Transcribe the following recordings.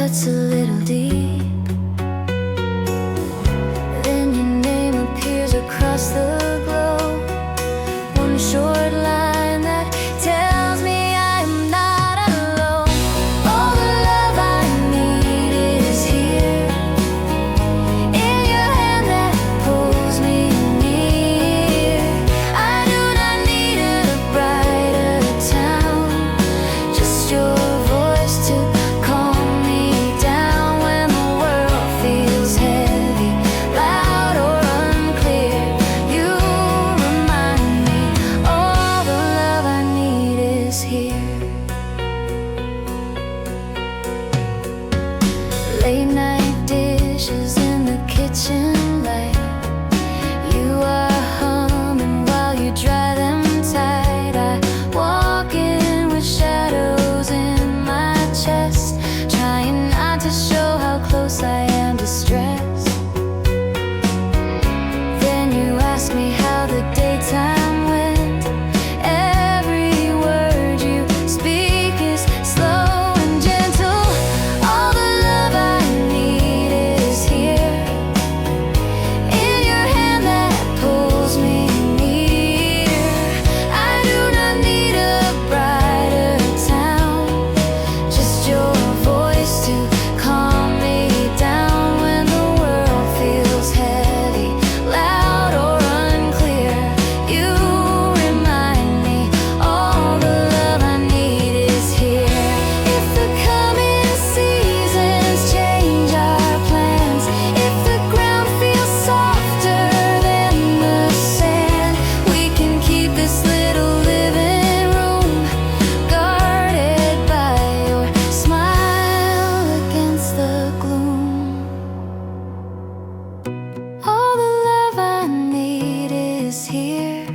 cuts a little deep. Then your name appears across the globe. One short line that tells me I am not alone. All the love I need is here, in your hand that pulls me near. I do not need a brighter town, just your voice to calm me down when the world feels heavy, loud or unclear. You remind me all the love I need is here. Late night dishes in the kitchen light. You are humming while you dry them tight. I walk in with shadows in my chest, trying not to show how close I am to stress. Then you ask me how the daytime went. Every word you speak is slow and gentle. All the love I need is here, in your hand that pulls me near. I do not need a brighter town, just your voice to calm me down when the world feels heavy, loud or unclear. You remind me all the love I need is here. If the coming seasons change our plans, if the ground feels softer than the sand, we can keep this little living room guarded by your smile against the gloom. All the love I need is here,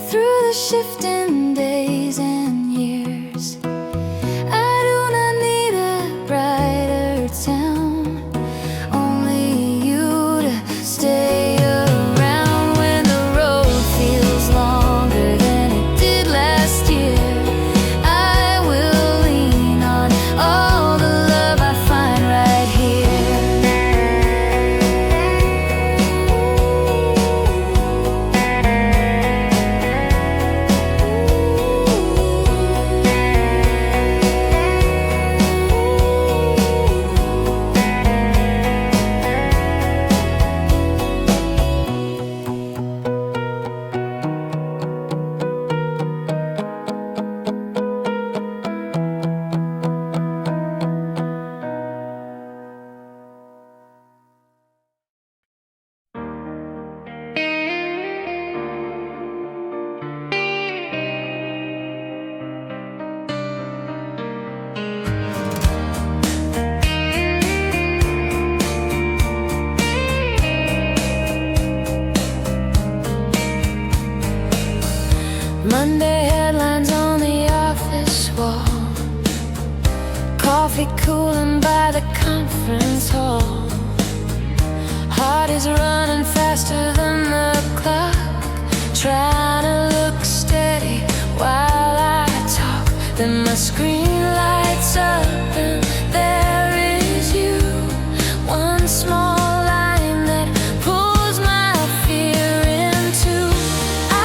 through the shifting days and years. I do not need a brighter town, only you to stay around when the road feels longer than it did last year. I will lean on all the love I find right here. Monday headlines on the office wall, coffee cooling by the conference hall. Heart is running faster than the clock, trying to look steady while I talk. Then my screen lights up and there is you. One small line that pulls my fear into.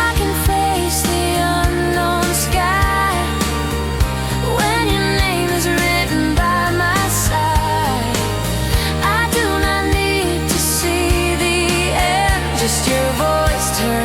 I can face the unknown sky when your name is written by my side. I do not need to see the end, just your voice turns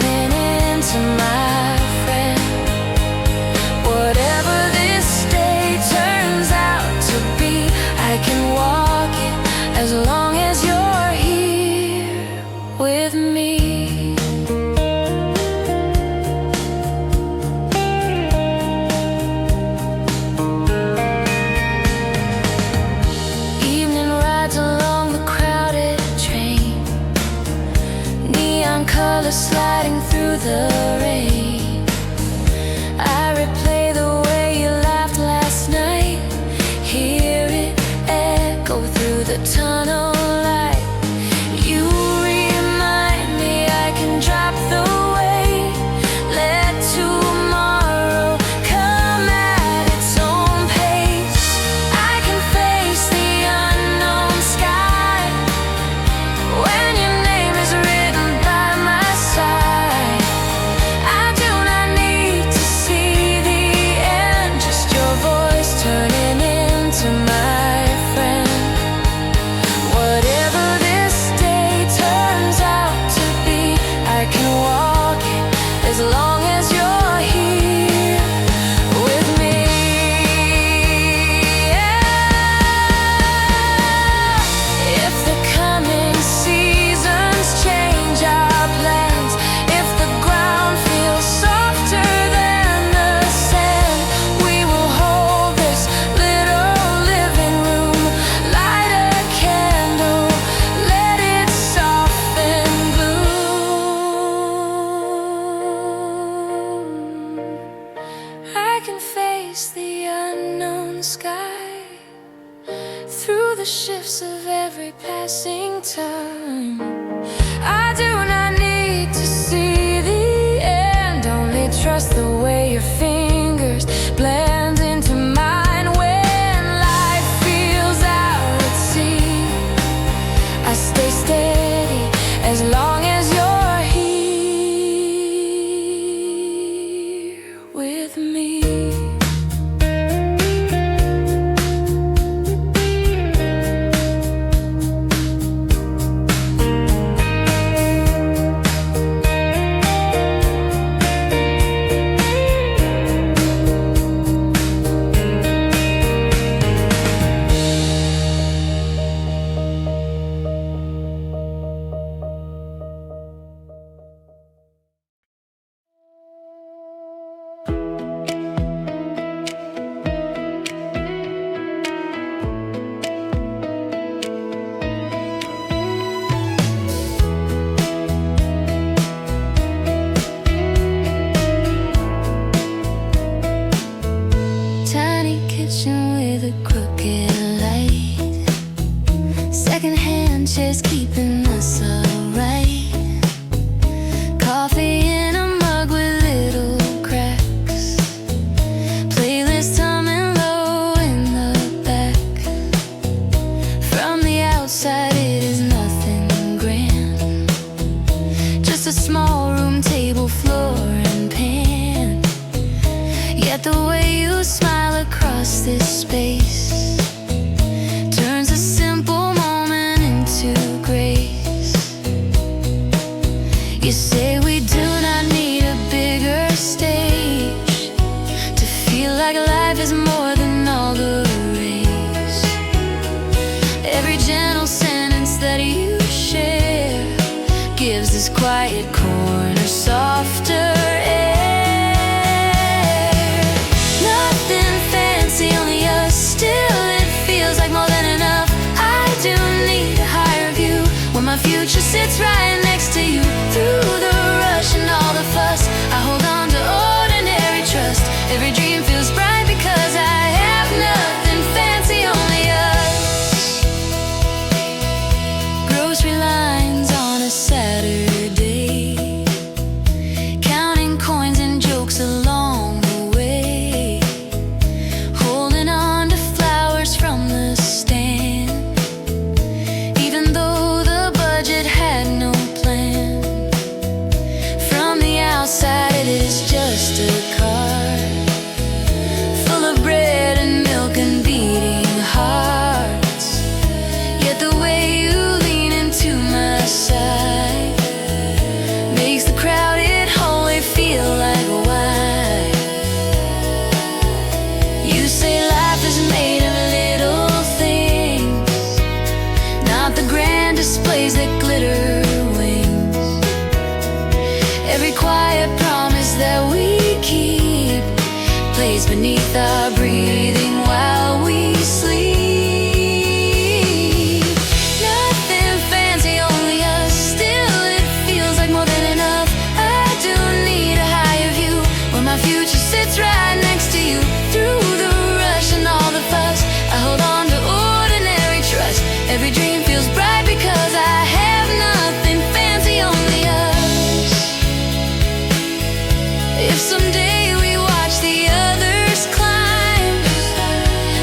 can face the unknown sky through the shifts of every passing time. I do not need to see the end, only trust the way your fingers blend into mine. When life feels out at sea, I stay steady as long as you're here with me. Tiny kitchen with a crooked light, secondhand chairs keeping us alright. Coffee in a mug with little cracks, playlist humming low in the back. From the outside it is nothing grand, just a small room, table, floor and pan. Yet the way you smile across this space turns a simple moment into grace. You say we do not need a bigger stage to feel like life is more than all the race. Every gentle sentence that you share gives this quiet corner softer air. Nothing fancy, only us. Still it feels like more than enough. I do need a higher view when my future sits right next to you. Through the rush and all the fuss, I hold on to ordinary trust. Every dream feels bright because I have nothing fancy, only us. Grocery lines on a Saturday, counting coins and jokes along the way, holding on to flowers from the stand, even though the budget had no plan. From the outside it is just a cart full of bread and milk and beating hearts. Yet the way you lean into my side makes the crowded hallway feel like wine. You say life is made of little things, not the grand displays that glitter wings. Every quiet promise that we keep plays beneath our breathing while we sleep. Nothing fancy, only us. Still it feels like more than enough. I do need a higher view when my future sits right next to you. Through the rush and all the fuss, I hold on to ordinary trust. Every dream feels bright because I have nothing fancy, only us. If someday we watch the others climb,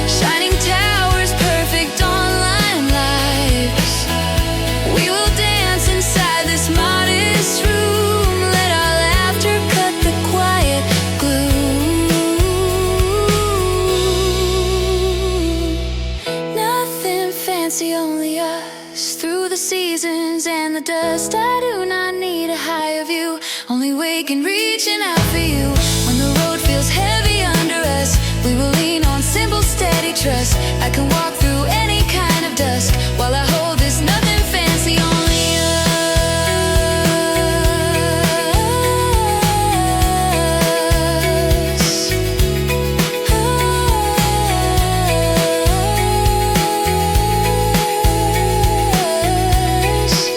shining towers, perfect online lives, we will dance inside this modest room. Let our laughter cut the quiet gloom. Nothing fancy, only us. Through the seasons and the dust, I do not need a higher view, only waking, reaching out for you. When the road feels heavy under us, we will lean on simple, steady trust. I can walk through any kind of dusk while I hold this nothing fancy, only us. Us.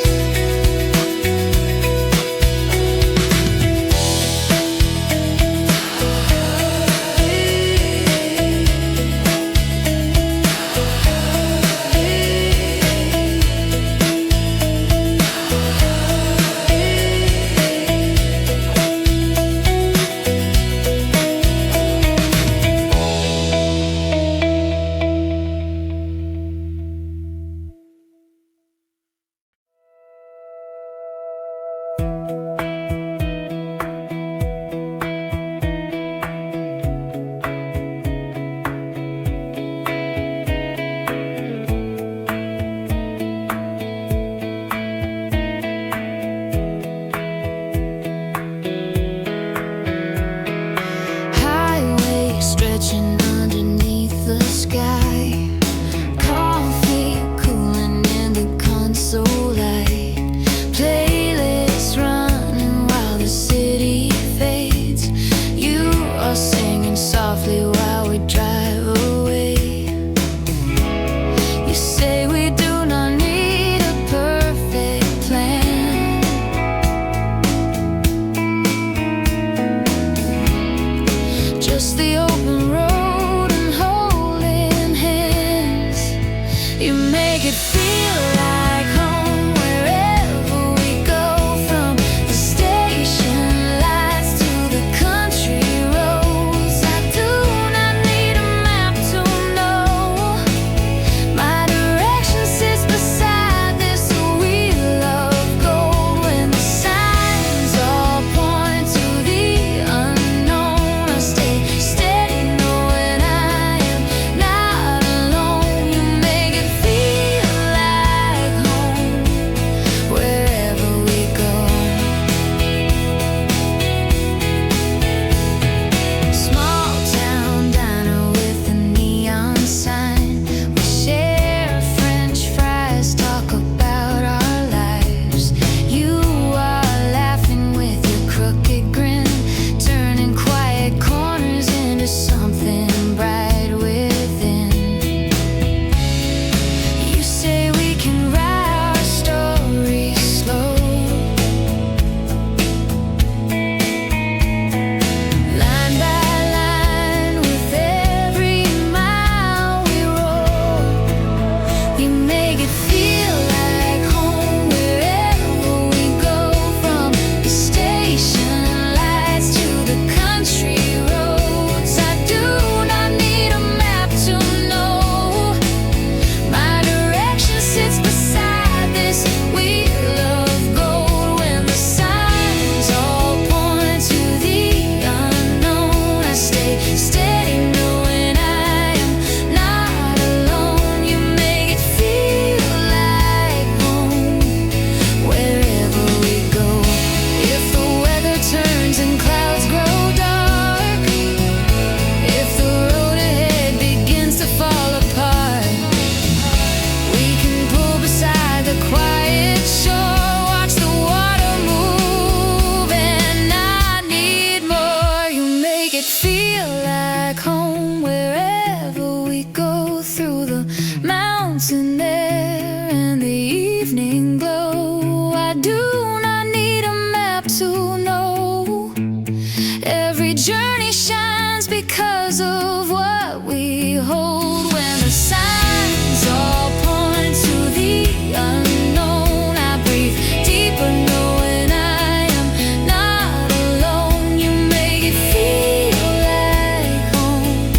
Every journey shines because of what we hold. When the signs all point to the unknown, I breathe deeper knowing I am not alone. You make it feel like home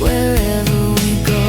wherever we go.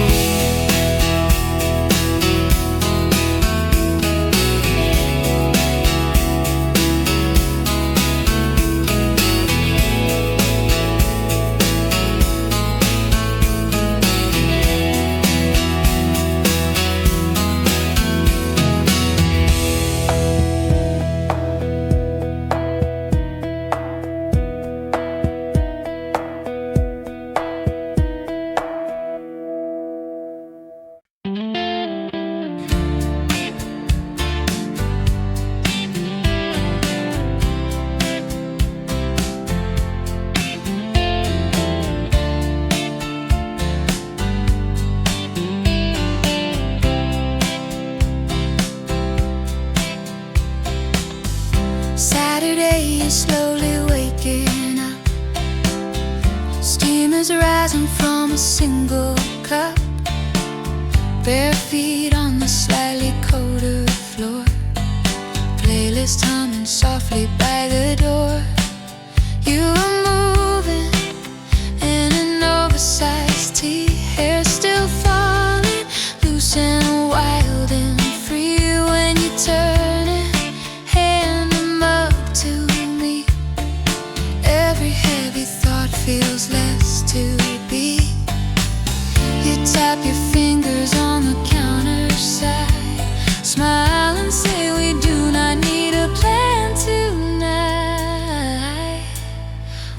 Saturday is slowly waking up. Steam is rising from a single cup. Bare feet on the slightly colder floor. Playlist humming softly by the door. You are moving in an oversized tee. Hair still falling loose and wild and free when you turn it. Hand them up to me. Every heavy thought feels less to be. You tap your fingers on the counter side. Smile and say we do not need a plan tonight.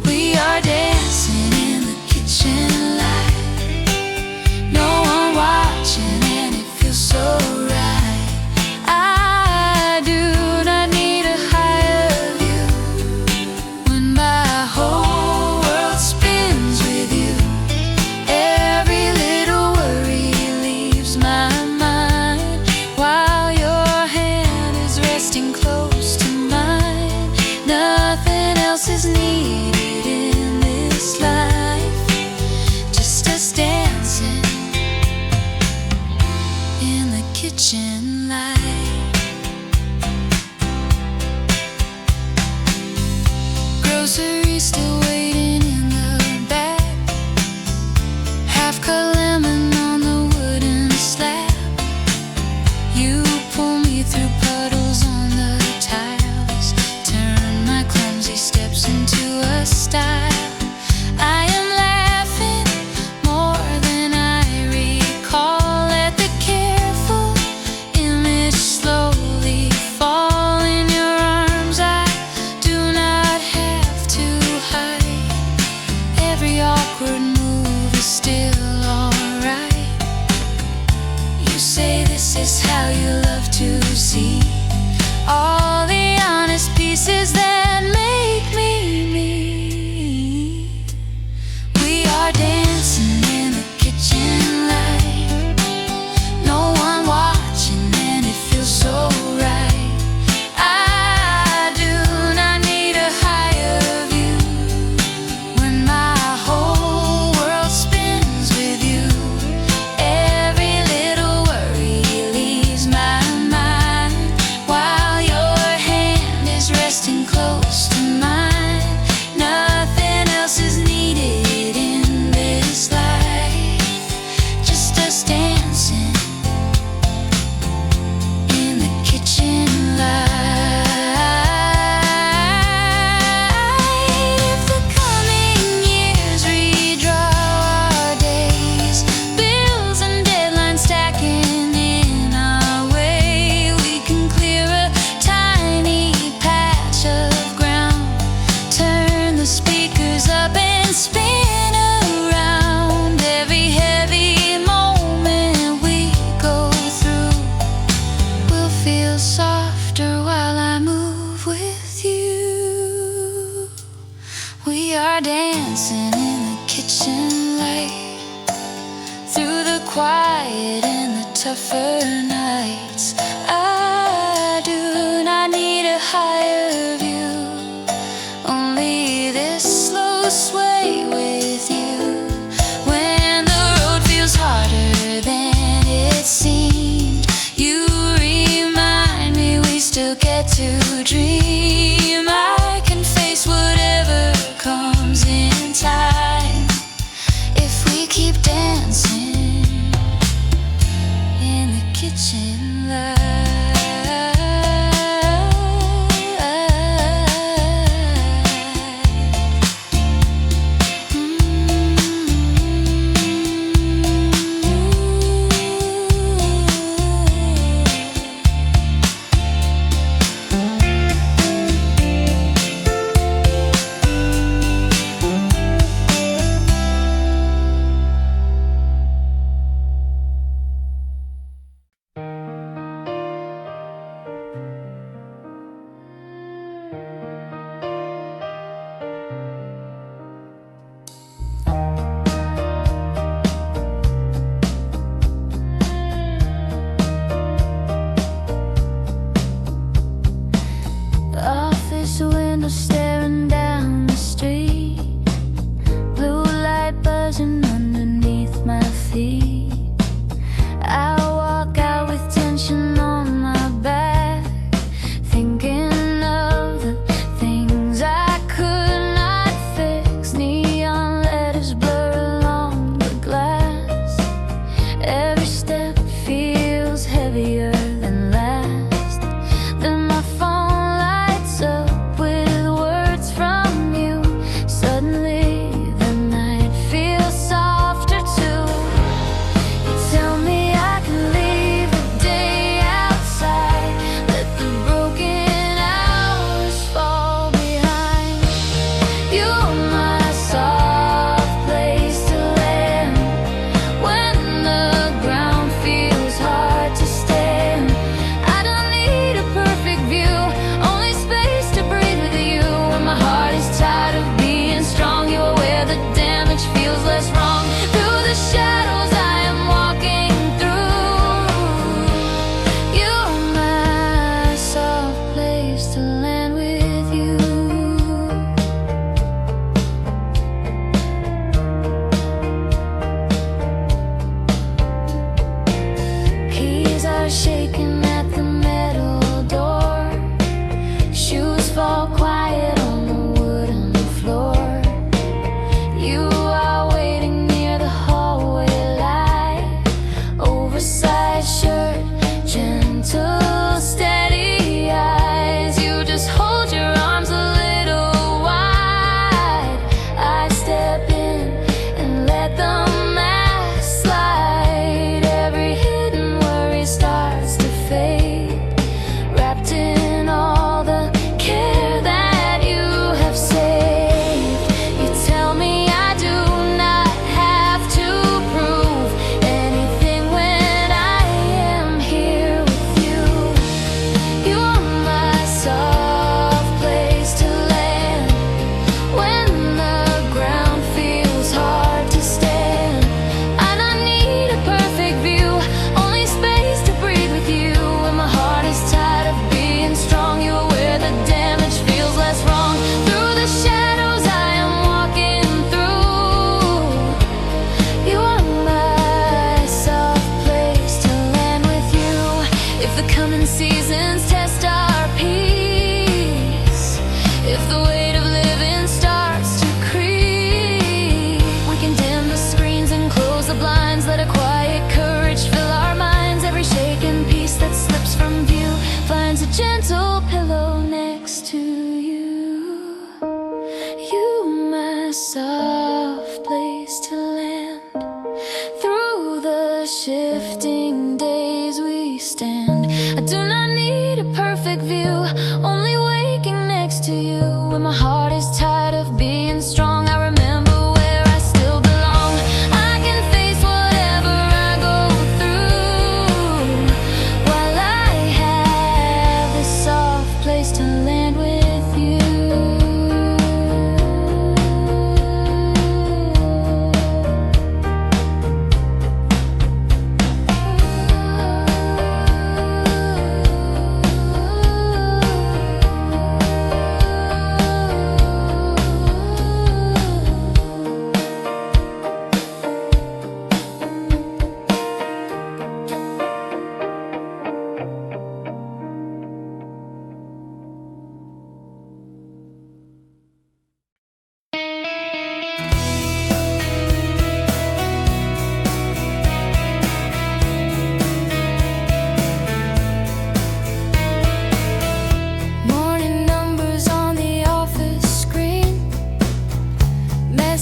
We are dancing in the kitchen light. No one watching and it feels so right. I do not need a higher view when my whole world spins with you. Every little worry leaves my mind while your hand is resting close to mine. Nothing else is needed in this life, just us dancing in the kitchen light. Groceries still waiting in the back. Half cut lemon on the wooden slab. You pull me through puddles on the tiles. Turn my clumsy steps into a style. I am laughing more than I recall at the careful image slowly fall in your arms. I do not have to hide. Every awkward move is still alright. You say this is how you love to see all the honest pieces that make me me. We are dancing in the kitchen light. No one watching and it feels so right. I do not need a higher view when my whole world spins with you. Every little worry leaves my mind while your hand is resting close to mine. Nothing else is needed in this life, just us dancing in the kitchen light. If the coming years redraw our days, bills and deadlines stacking in our way, we can clear a tiny patch of ground. Turn the speakers up and spin around. Every heavy moment we go through will feel softer while I move with you. We are dancing in the kitchen light, through the quiet and the tougher nights. I do not need a higher view, only this slow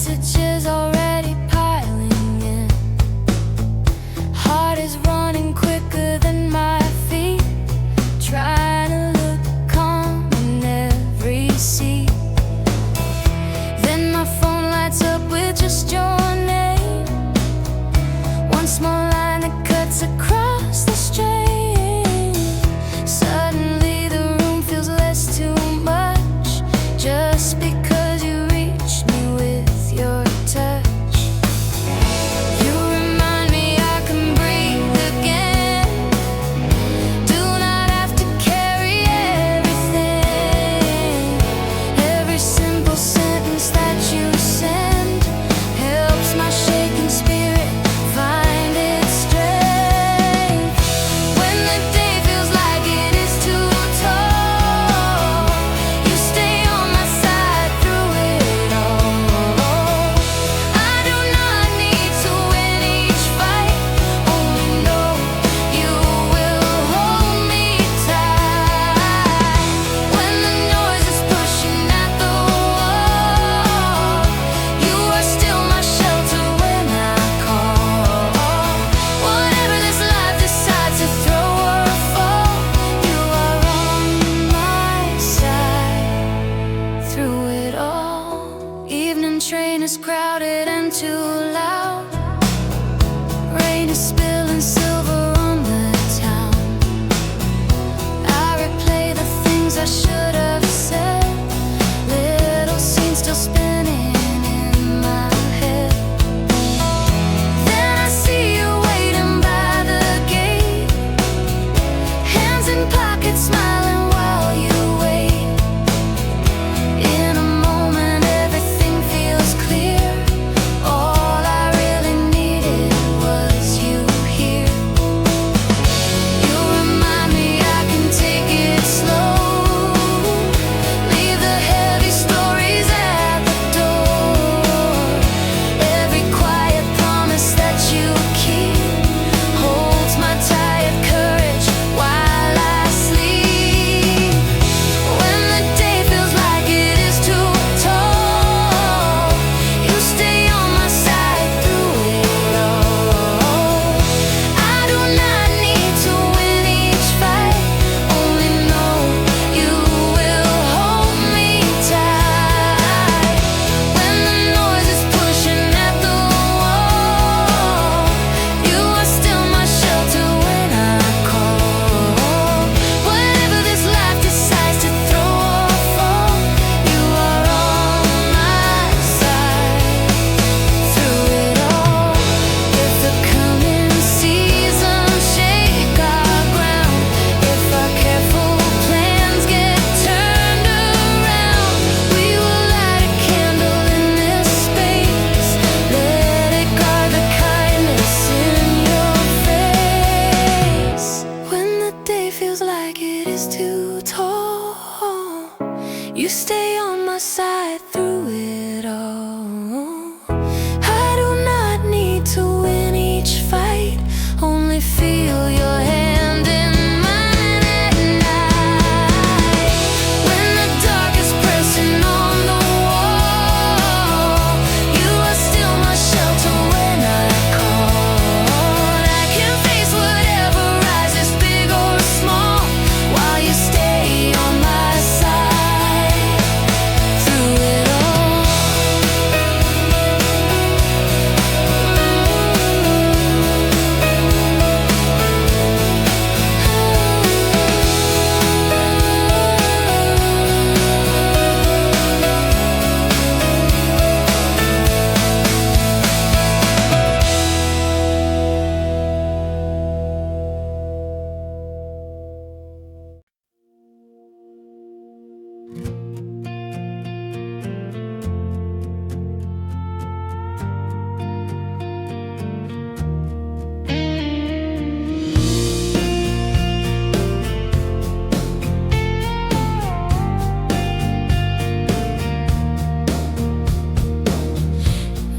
messages already piling in. Heart is running quicker than my feet, trying to look calm in every seat. Then my phone lights up with just your name, one small line that cuts across the strain. Suddenly the room feels less too much, just because you reached me with your touch. You remind me I can breathe again, do not have to carry everything. Every simple sentence that you send helps my shaking spirit find its strength. When the day feels like it is too tall, you stay on my side through it all. I do not need to win each fight, only know you will hold me tight. When the noise is pushing at the wall, you are still my shelter when I call. Whatever this life decides to throw or fall, you are on my side through it all. Evening train is crowded and too loud, rain is spilling silver on the town. I replay the things I should have said, little scenes still spinning in my head. Then I see you waiting by the gate, hands in pockets smiling while you wait. In a moment everything feels clear, all I really needed was you here. You remind me I can take it slow, leave the heavy stories at the door. Every quiet promise that you keep holds my tired courage while I sleep. When the day feels like it is too tall, you stay on my side through it all. I do not need to win each fight, only know you will hold me tight. When the noise is pushing at the wall, you are still my shelter when I call. Whatever this life decides to throw or fall, you are on my side through it all. If the coming seasons shake our ground, if our careful plans get turned around, we will light a candle in this space, let it guard the kindness in your face. When the day feels like it is too tall, you stay on my side through it all. I do not need to win each fight, only feel your hand in mine at night. When the dark is pressing on the wall, you are still my shelter when I call. I can face whatever rises, big or small, while you stay on my side through it all.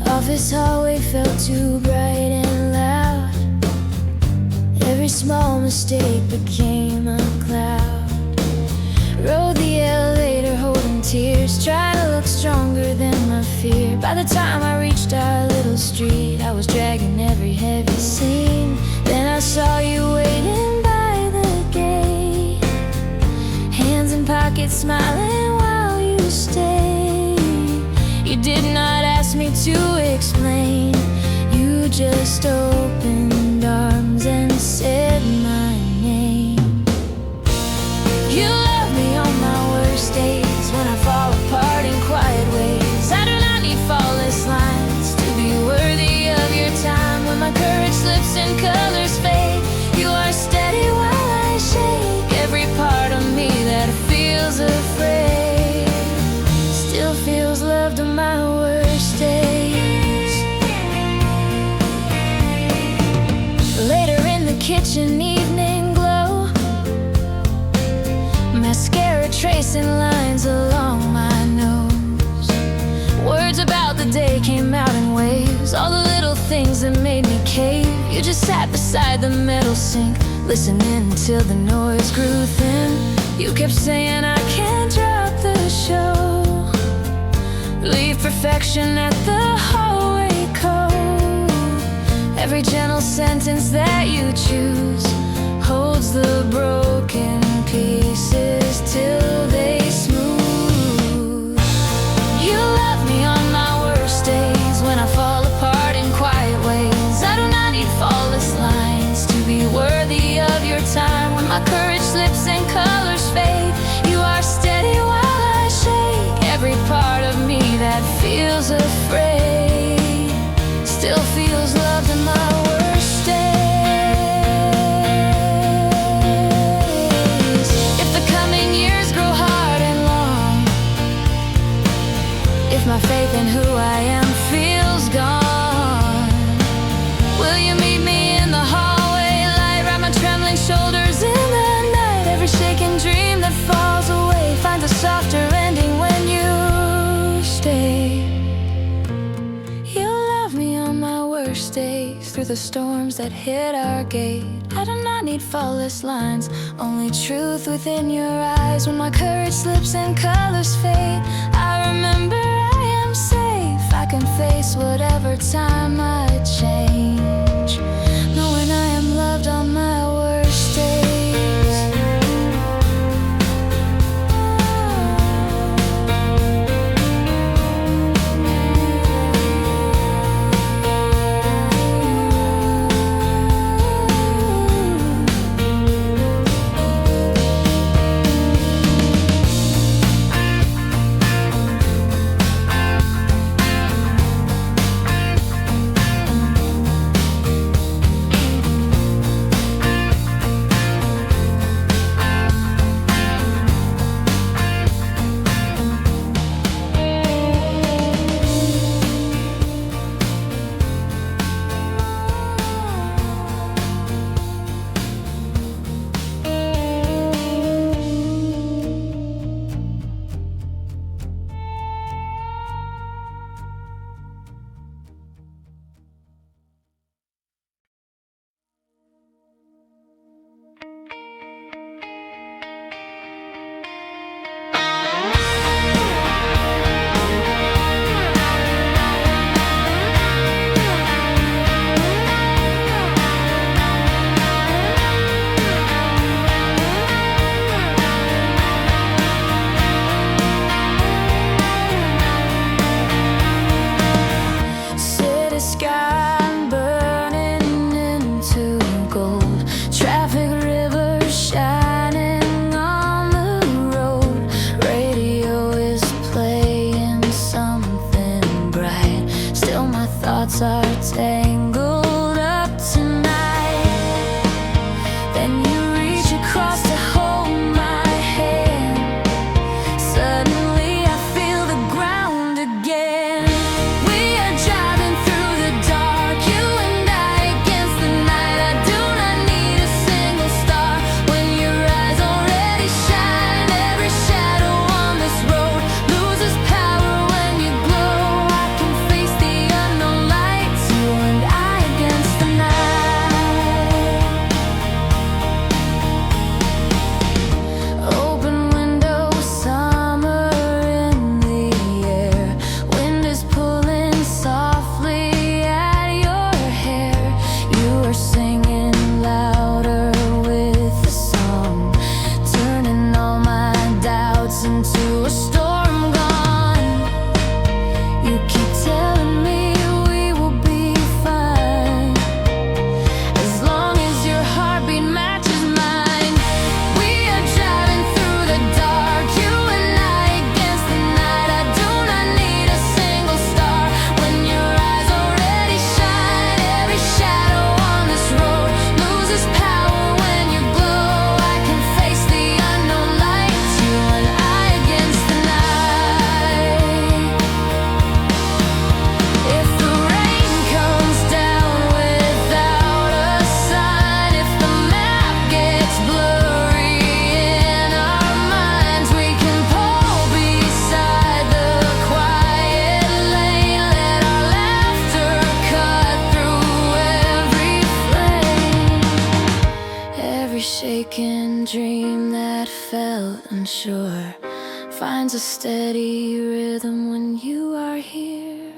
Office hallway felt too bright and loud, every small mistake became a cloud. Rode the elevator holding tears, trying to look stronger than my of fear. By the time I reached our little street, I was dragging every heavy scene. Then I saw you waiting by the gate, hands in pockets smiling while you stayed. You did not ask me to explain, you just opened arms and said my name. You love me on my worst days, when I fall apart in quiet ways. I do not need flawless lines to be worthy of your time. When my courage slips and colors fade, you are steady while I shake. Every part of me that feels afraid still feels loved on my worst days. Later in the kitchen, evening glow, mascara tracing lines along my nose. Words about the day came out in waves, all the little things that made me cave. You just sat beside the metal sink, listening till the noise grew thin. You kept saying I can't drop the show, leave perfection at the hallway code. Every gentle sentence that you choose holds the broken pieces till they smooth. You love me on my worst days, when I fall apart in quiet ways. I do not need flawless lines to be worthy of your time. When my courage slips and colors fade, you are steady while I shake. Every part of me that feels afraid still feels loved in my worst days. If the coming years grow hard and long, if my faith in who I am feels gone, will you meet me in the hallway light, wrap my trembling shoulders in the night? Every shaken dream that falls away finds a softer ending when you stay. You love me on my worst days, through the storms that hit our gate. I do not need flawless lines, only truth within your eyes. When my courage slips and colors fade, I remember I am safe. I can face whatever time I change, knowing I am loved on my worst days. thoughts are tangled up tonight. Then you reach across to hold my hand. Suddenly I feel the ground again. We are driving through the dark, you and I against the night. I do not need a single star when your eyes already shine. Every shadow on this road loses power when you glow. I can face the unknown lights, you and I unsure finds a steady rhythm when you are here.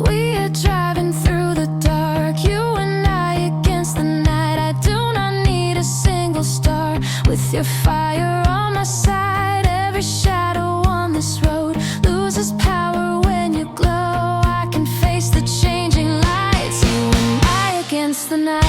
We are driving through the dark, you and I against the night. I do not need a single star. With your fire on my side, every shadow on this road loses power when you glow. I can face the changing lights, you and I against the night.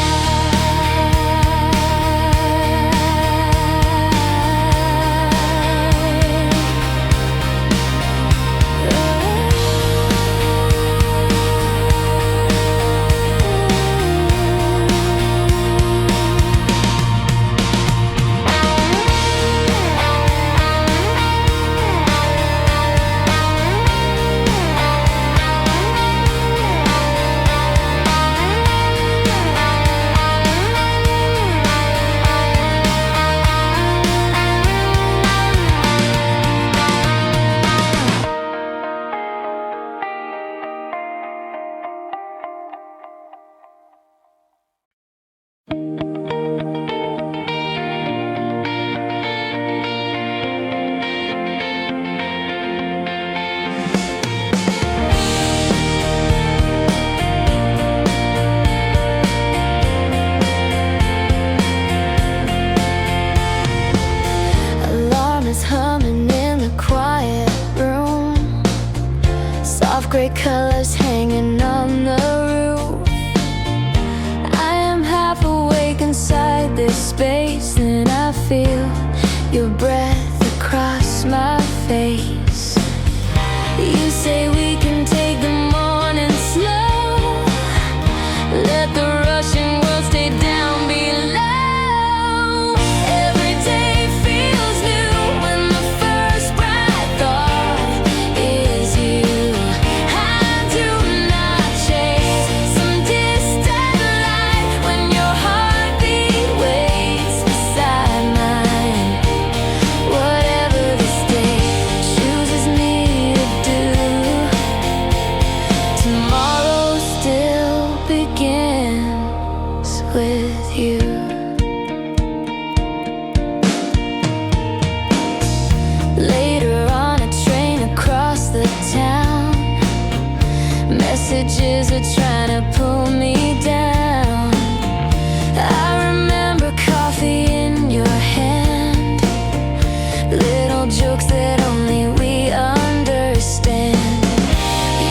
Gray colors hanging on the roof. I am half awake inside this space, and I feel your breath across my face. You say we can take the morning slow, let the rushing world stay down below. Every day feels new when the first bright thought is you. Messages are trying to pull me down. I remember coffee in your hand, little jokes that only we understand.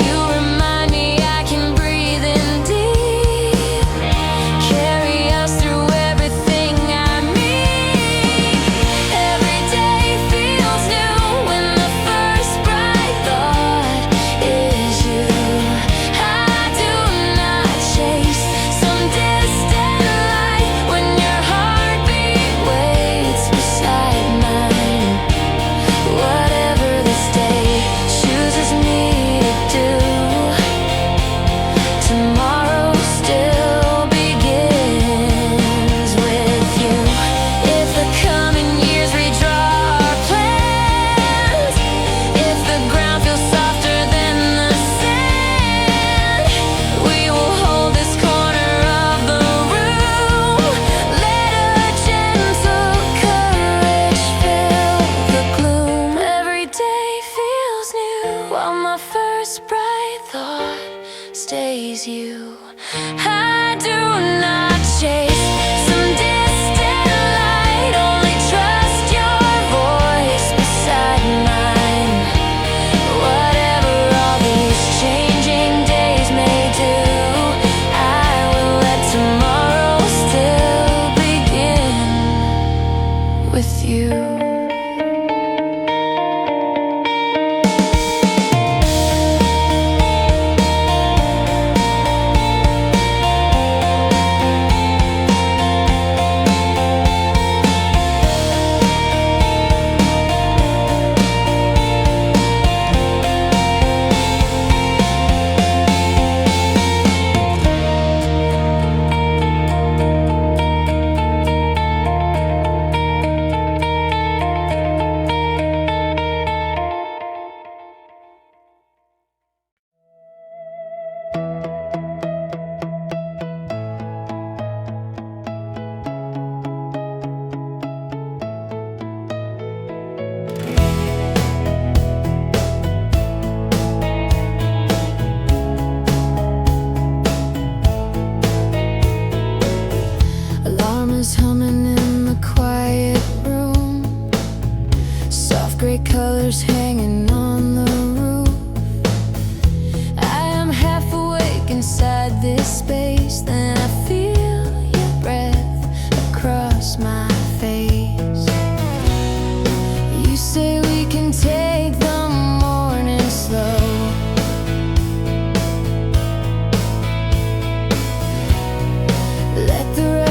You remind me I can breathe in deep, carry us through everything I meet. Every day feels new when the first bright thought is you. Stays you. I do not chase some distant light, only trust your voice beside mine. Whatever all these changing days may do, I will let tomorrow still begin with you.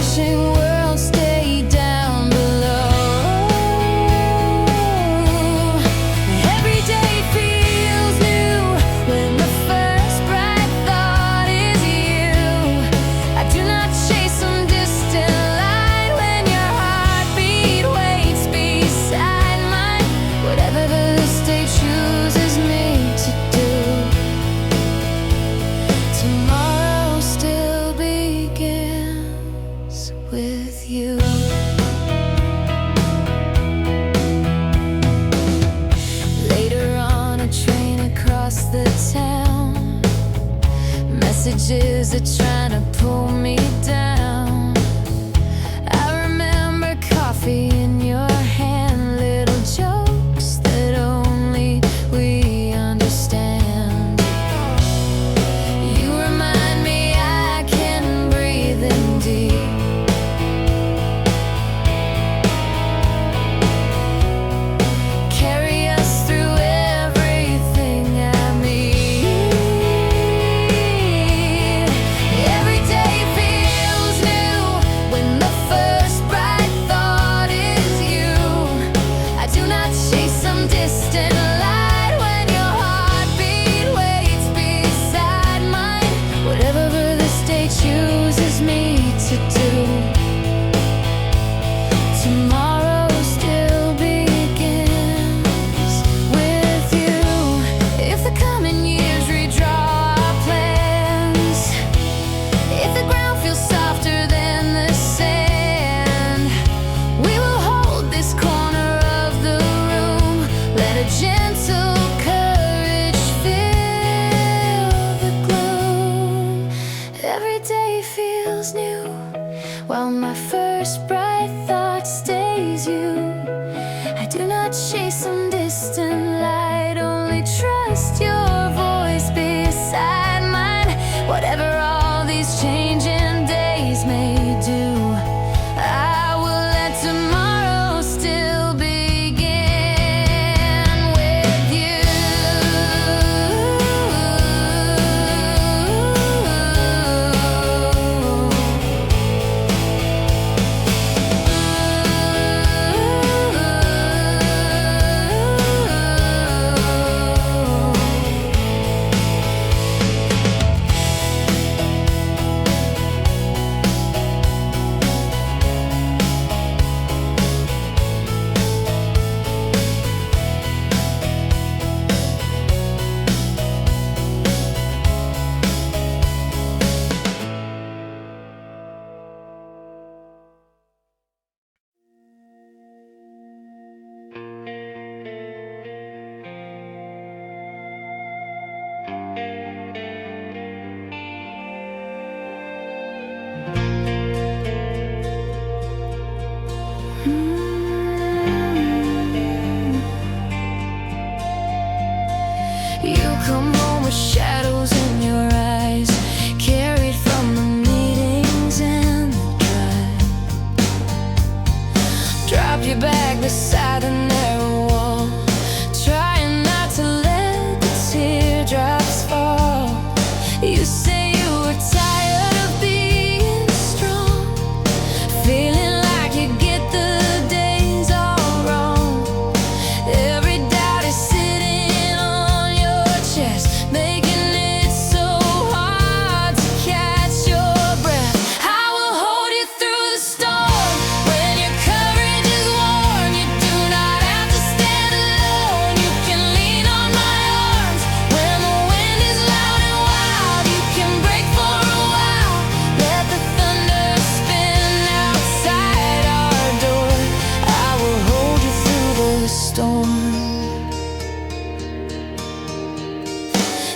crashing world stay down below. Every day feels new when the first bright thought is you. I do not chase some distant light when your heartbeat waits beside mine. Whatever this day chooses me to do, tomorrow still begins with you. Later on a train across the town, messages are trying to pull me down. I remember coffee in your hand, little jokes that only we understand. You remind me I can breathe in deep. Carry us through everything I meet. Every day feels new when the first bright thought is you. I do not chase some distant light when your heartbeat waits beside mine. Whatever this day chooses me to do, tomorrow still begins with you. If the coming years redraw our plans, if the ground feels softer than the sand, we will hold this corner of the room. Let a gentle courage fill the gloom. Every day feels new while my first bright thought stays you. I do not chase some distant light, only trust your voice beside mine. Whatever all these changing days may do, I will let tomorrow still begin with you. You come home with shadows in your eyes, carried from the meetings and the drive. Drop your bag beside the narrow wall, trying not to let the teardrops fall. You say you were tired of being strong, feeling like you get the days all wrong. Every doubt is sitting on your chest, making it so hard to catch your breath. I will hold you through the storm when your courage is worn. You do not have to stand alone. You can lean on my arms when the wind is loud and wild. You can break for a while, let the thunder spin outside our door. I will hold you through the storm.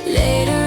Later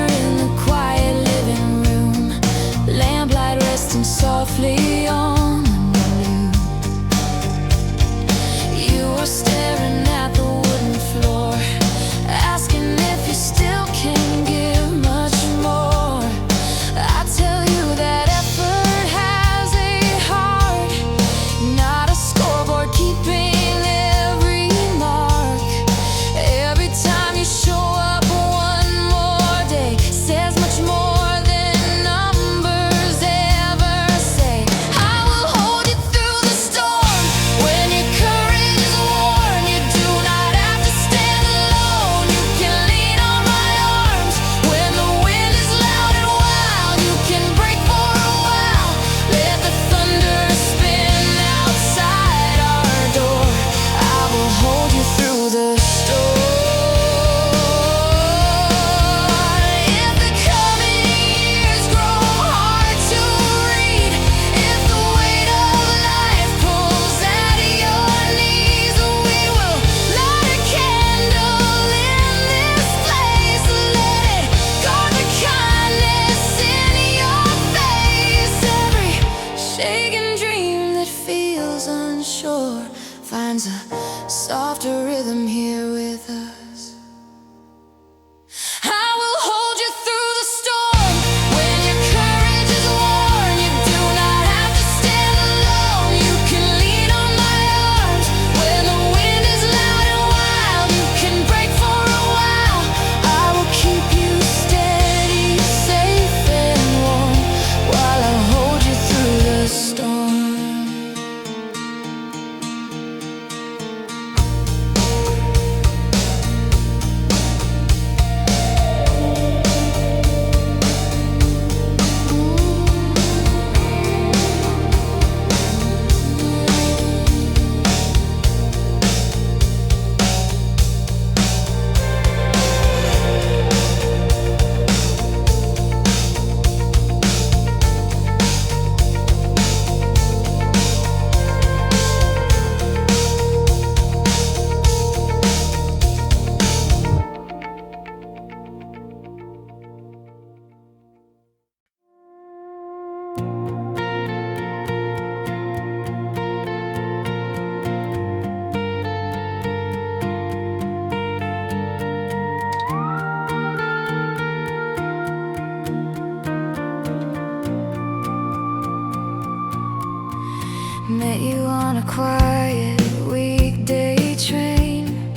you on a quiet weekday train,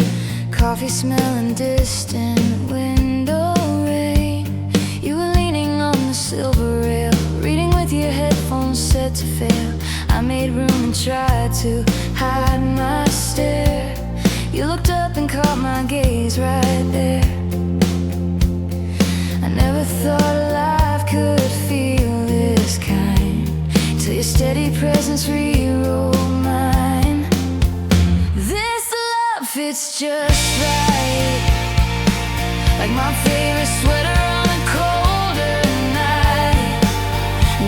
coffee smelling distant window rain. You were leaning on the silver rail, reading with your headphones set to fail. I made room and tried to hide my stare. You looked up and caught my gaze right there. I never thought life could feel this kind, till your steady presence rewrote mine. This love, it's just right, like my favorite sweater on a colder night.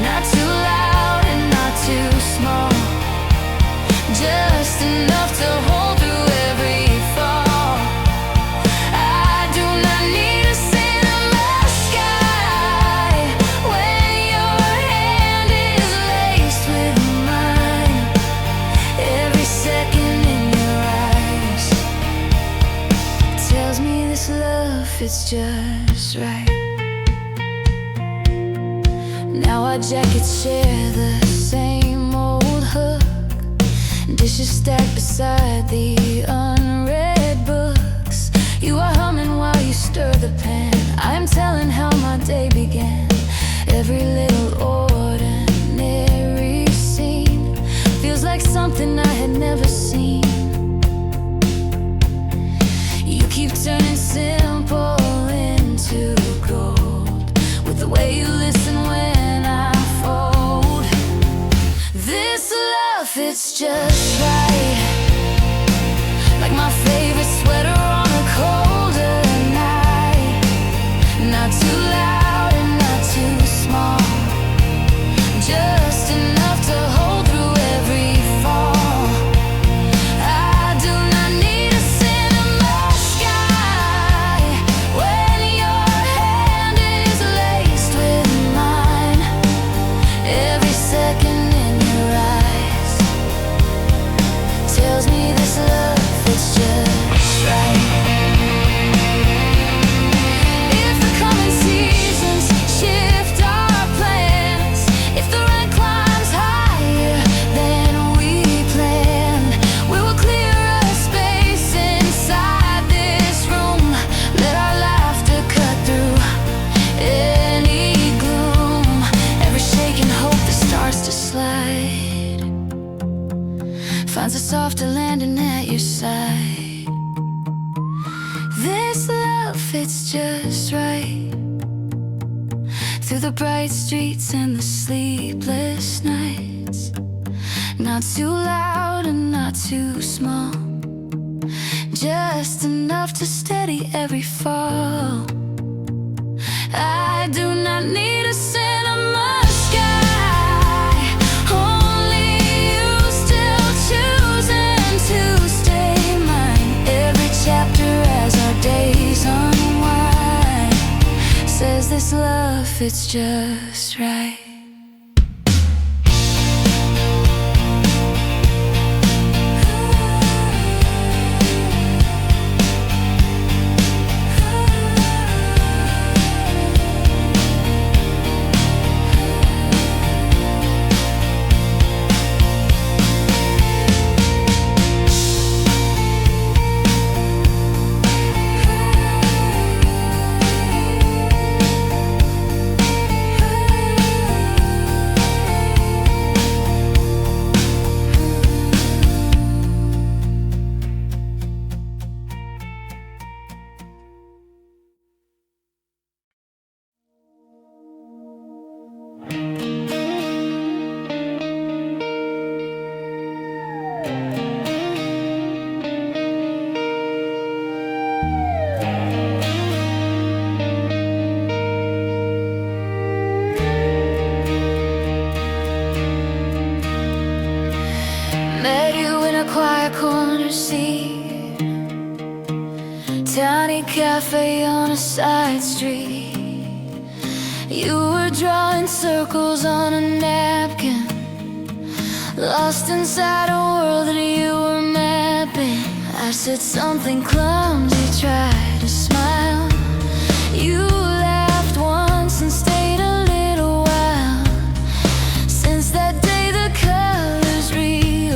Not too loud and not too small, just enough to hold through every fall. I do not need a cinema sky when your hand is laced with mine. Every second in your eyes tells me this love, it's just right. Now our jackets share the same old hook, dishes stacked beside the unread books. You are humming while you stir the pan. I'm telling how my day began. Every little ordinary scene feels like something I had never seen. You keep turning simple into gold with the way you listen when I fold. This love, it's just right, like my favorite sweater on a colder night. Not too loud and not too small, just enough to hold through every fall. I do not need a cinema sky when your hand is laced with mine. Every second in your eyes tells me this love, it's just right. If the coming seasons shift our plans, if the rent climbs higher than we planned, we will clear a space inside this room. Let our laughter cut through any gloom. Every shaking hope that starts to slide finds a softer landing at your side. This love, it's just right, through the bright streets and the sleepless nights. Not too loud and not too small, just enough to steady every fall. I do not need a cinema sky, only you still choosing to stay mine. Every chapter as our days unwind says this love, it's just right. quiet corner seat, tiny cafe on a side street. You were drawing circles on a napkin, lost inside a world that you were mapping. I said something clumsy, tried to smile. You laughed once and stayed a little while. Since that day the colors rearranged.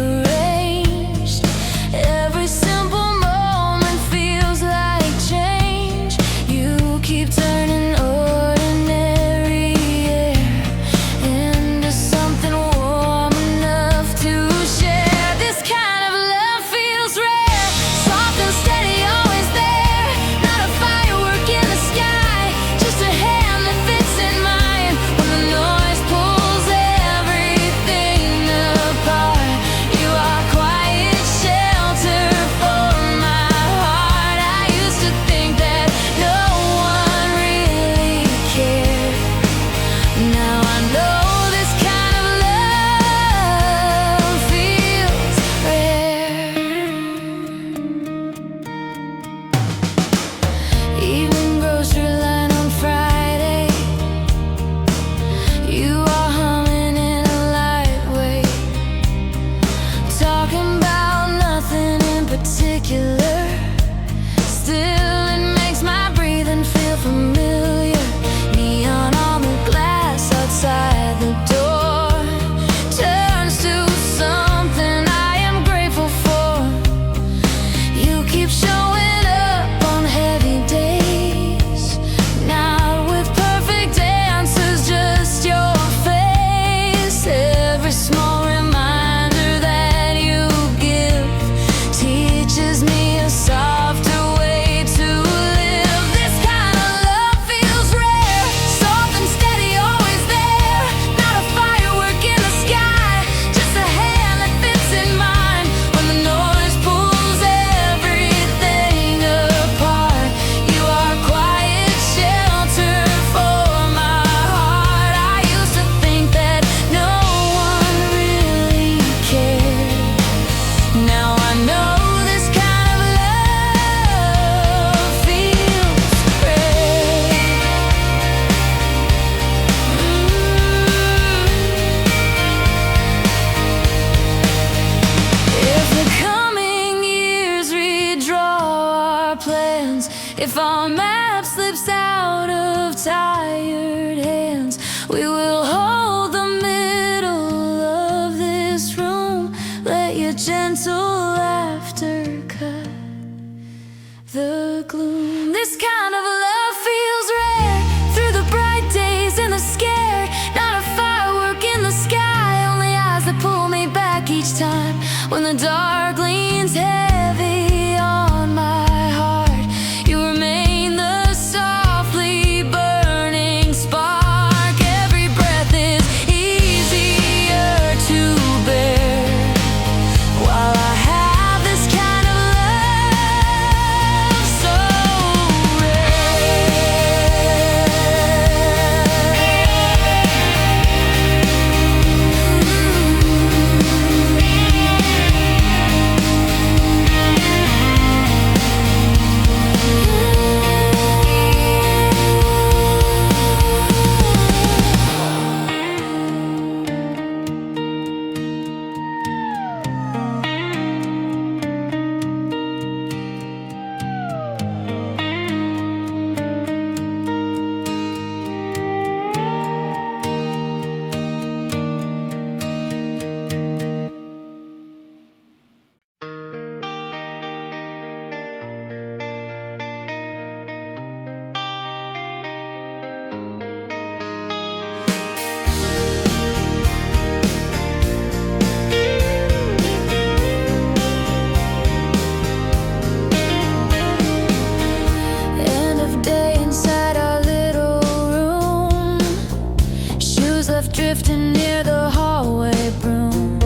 drifting near the hallway broom.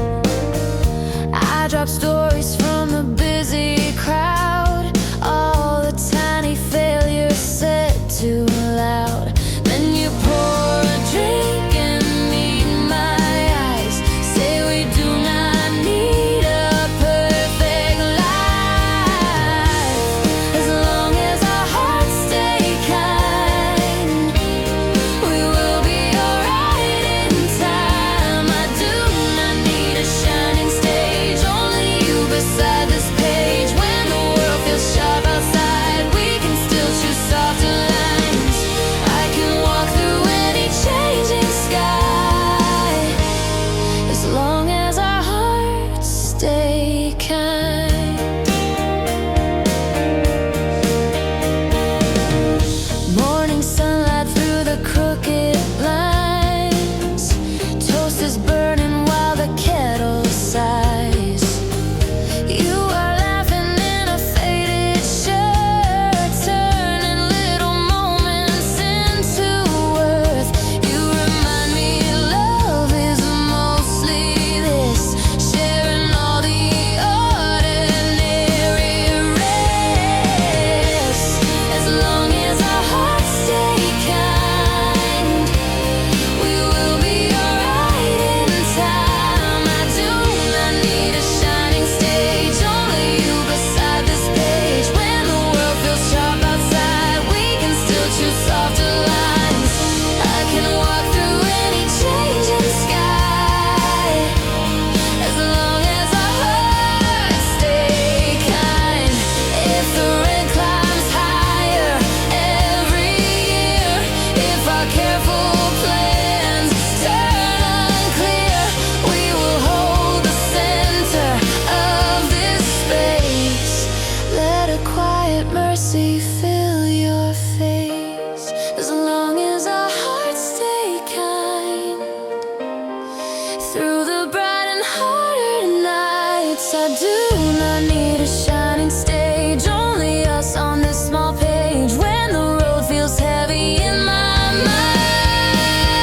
I drop stories from the busy crowd, all the tiny failures said too loud. Then you pour a drink and meet my eyes, say we do not need a perfect life, as long as our hearts stay kind, we will be alright in time. I do not need a shining stage, only you beside this page. When the world feels sharp outside, we can still choose softer lines. I can walk through any changing sky, as long as our hearts stay kind. Morning sunlight through the crooked blinds, toast is burning while the kettle sighs. You are laughing in a faded shirt, turning little moments into worth. You remind me love is mostly this, sharing all the ordinary rest. As long as our hearts stay kind, we will be alright in time. I do not need a shining stage, only you beside this page. When the world feels sharp outside, we can still choose softer lines. I can walk through any changing sky, as long as our hearts stay kind. If the rent climbs higher every year, if our careful plans turn unclear, we will hold the center of this space. Let a quiet mercy fill your face, as long as our hearts stay kind. Through the bright and harder nights, I do not need a shining stage, only us on this small page. When the road feels heavy in my mind,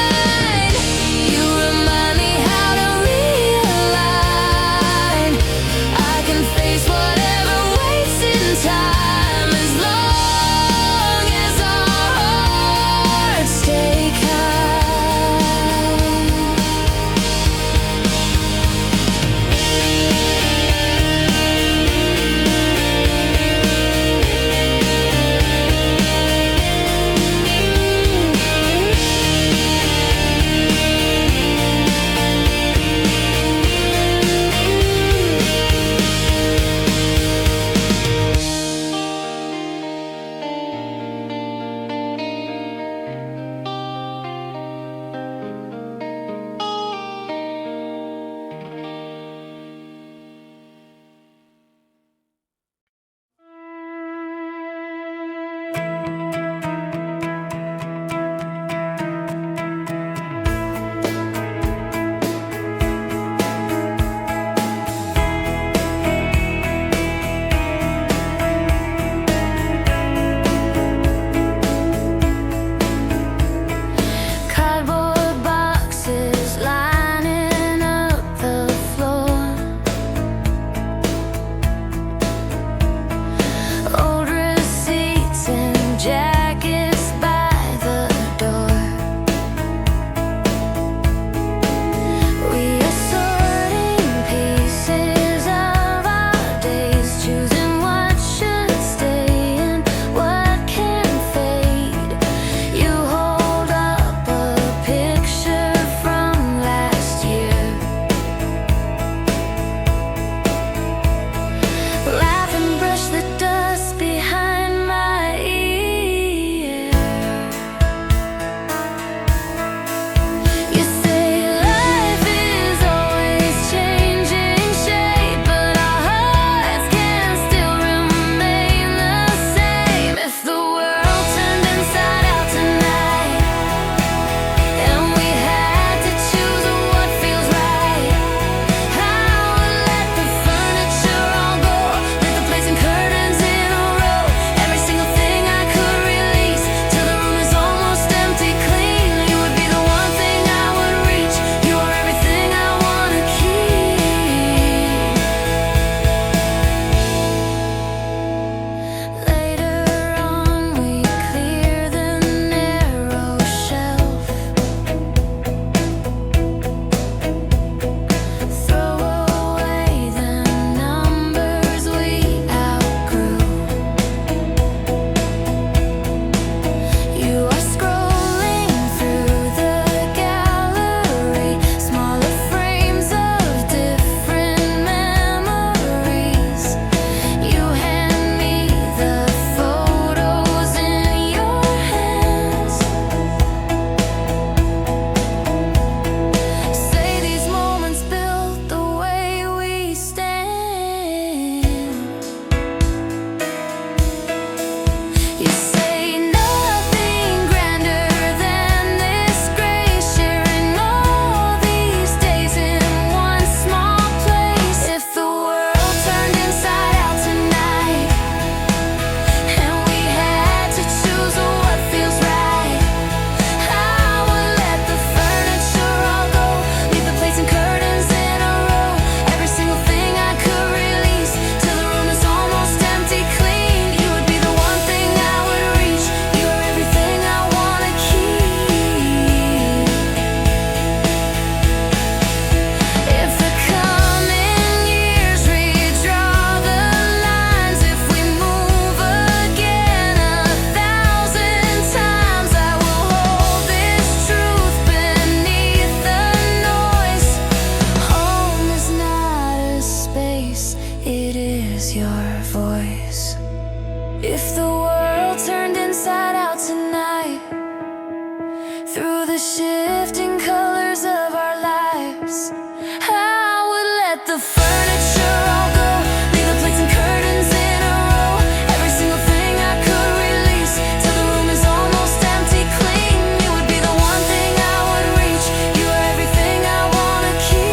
through the shifting colors of our lives. I would let the furniture all go, leave the plates and curtains in a row. Every single thing I could release till the room is almost empty clean. You would be the one thing I would reach. You are everything I wanna keep.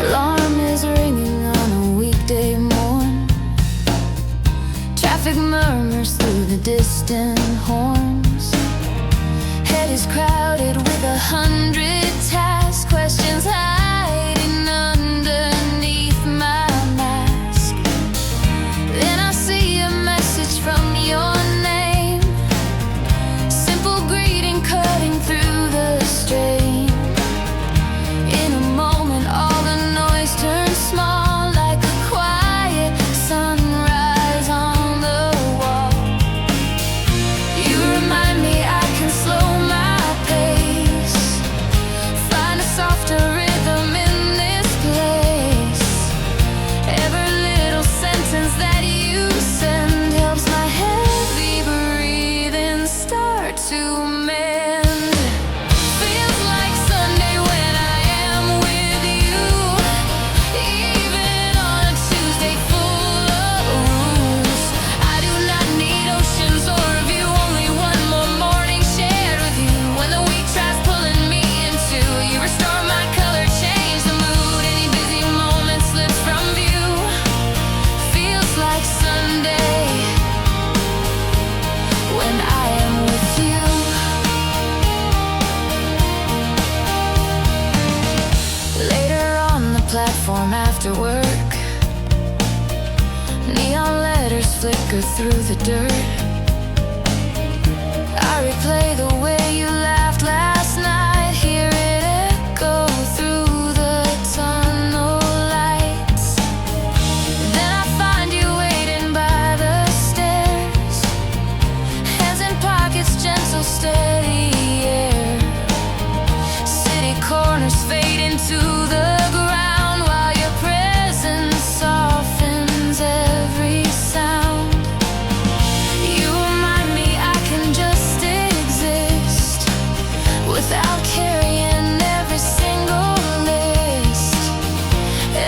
Alarm is ringing on a weekday morn. Traffic murmurs through the distant horns. Head is crowded with 100 tasks, questions hiding underneath my mask. Then I see a message from your name, simple greeting cutting through the strain. In a moment, all the noise turns small, like a quiet sunrise on the wall. You remind me I can slow my pace, find a softer rhythm in this place. Every little sentence that you send helps my heavy breathing start to mend. Feels like Sunday when I am with you, even on a Tuesday full of rules. I do not need oceans or a view, only one more morning shared with you. When the week tries pulling me into, you restore my color, change the mood. Any busy moment slips from view. Feels like Sunday when I am with you. Later on the platform after work, neon letters flicker through the dirt. I replay the way you laughed last night, hear it echo through the tunnel lights. Then I find you waiting by the stairs, hands in pockets, gentle, steady air. City corners fade into the ground while your presence softens every sound. You remind me I can just exist without carrying every single list.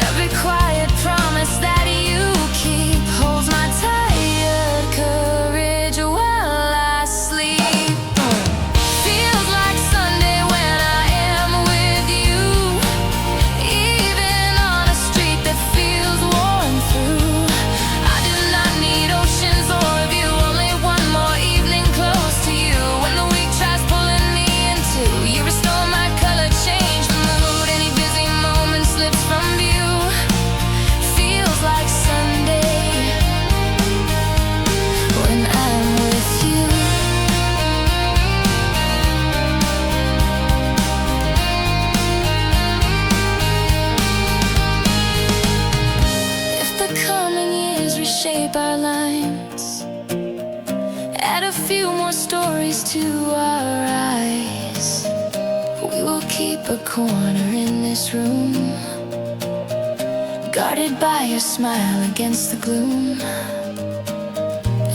Every quiet promise that you keep holds my tired courage while I sleep. Feels like Sunday when I am with you, even on a street that feels worn through. I do not need oceans or a view, only one more evening close to you. When the week tries pulling me into, you restore my color, change the mood. Any busy moment slips from view. Feels like Sunday when I'm with you. If the coming years reshape our lines, add a few more stories to our eyes, we will keep a corner in this room, guarded by your smile against the gloom.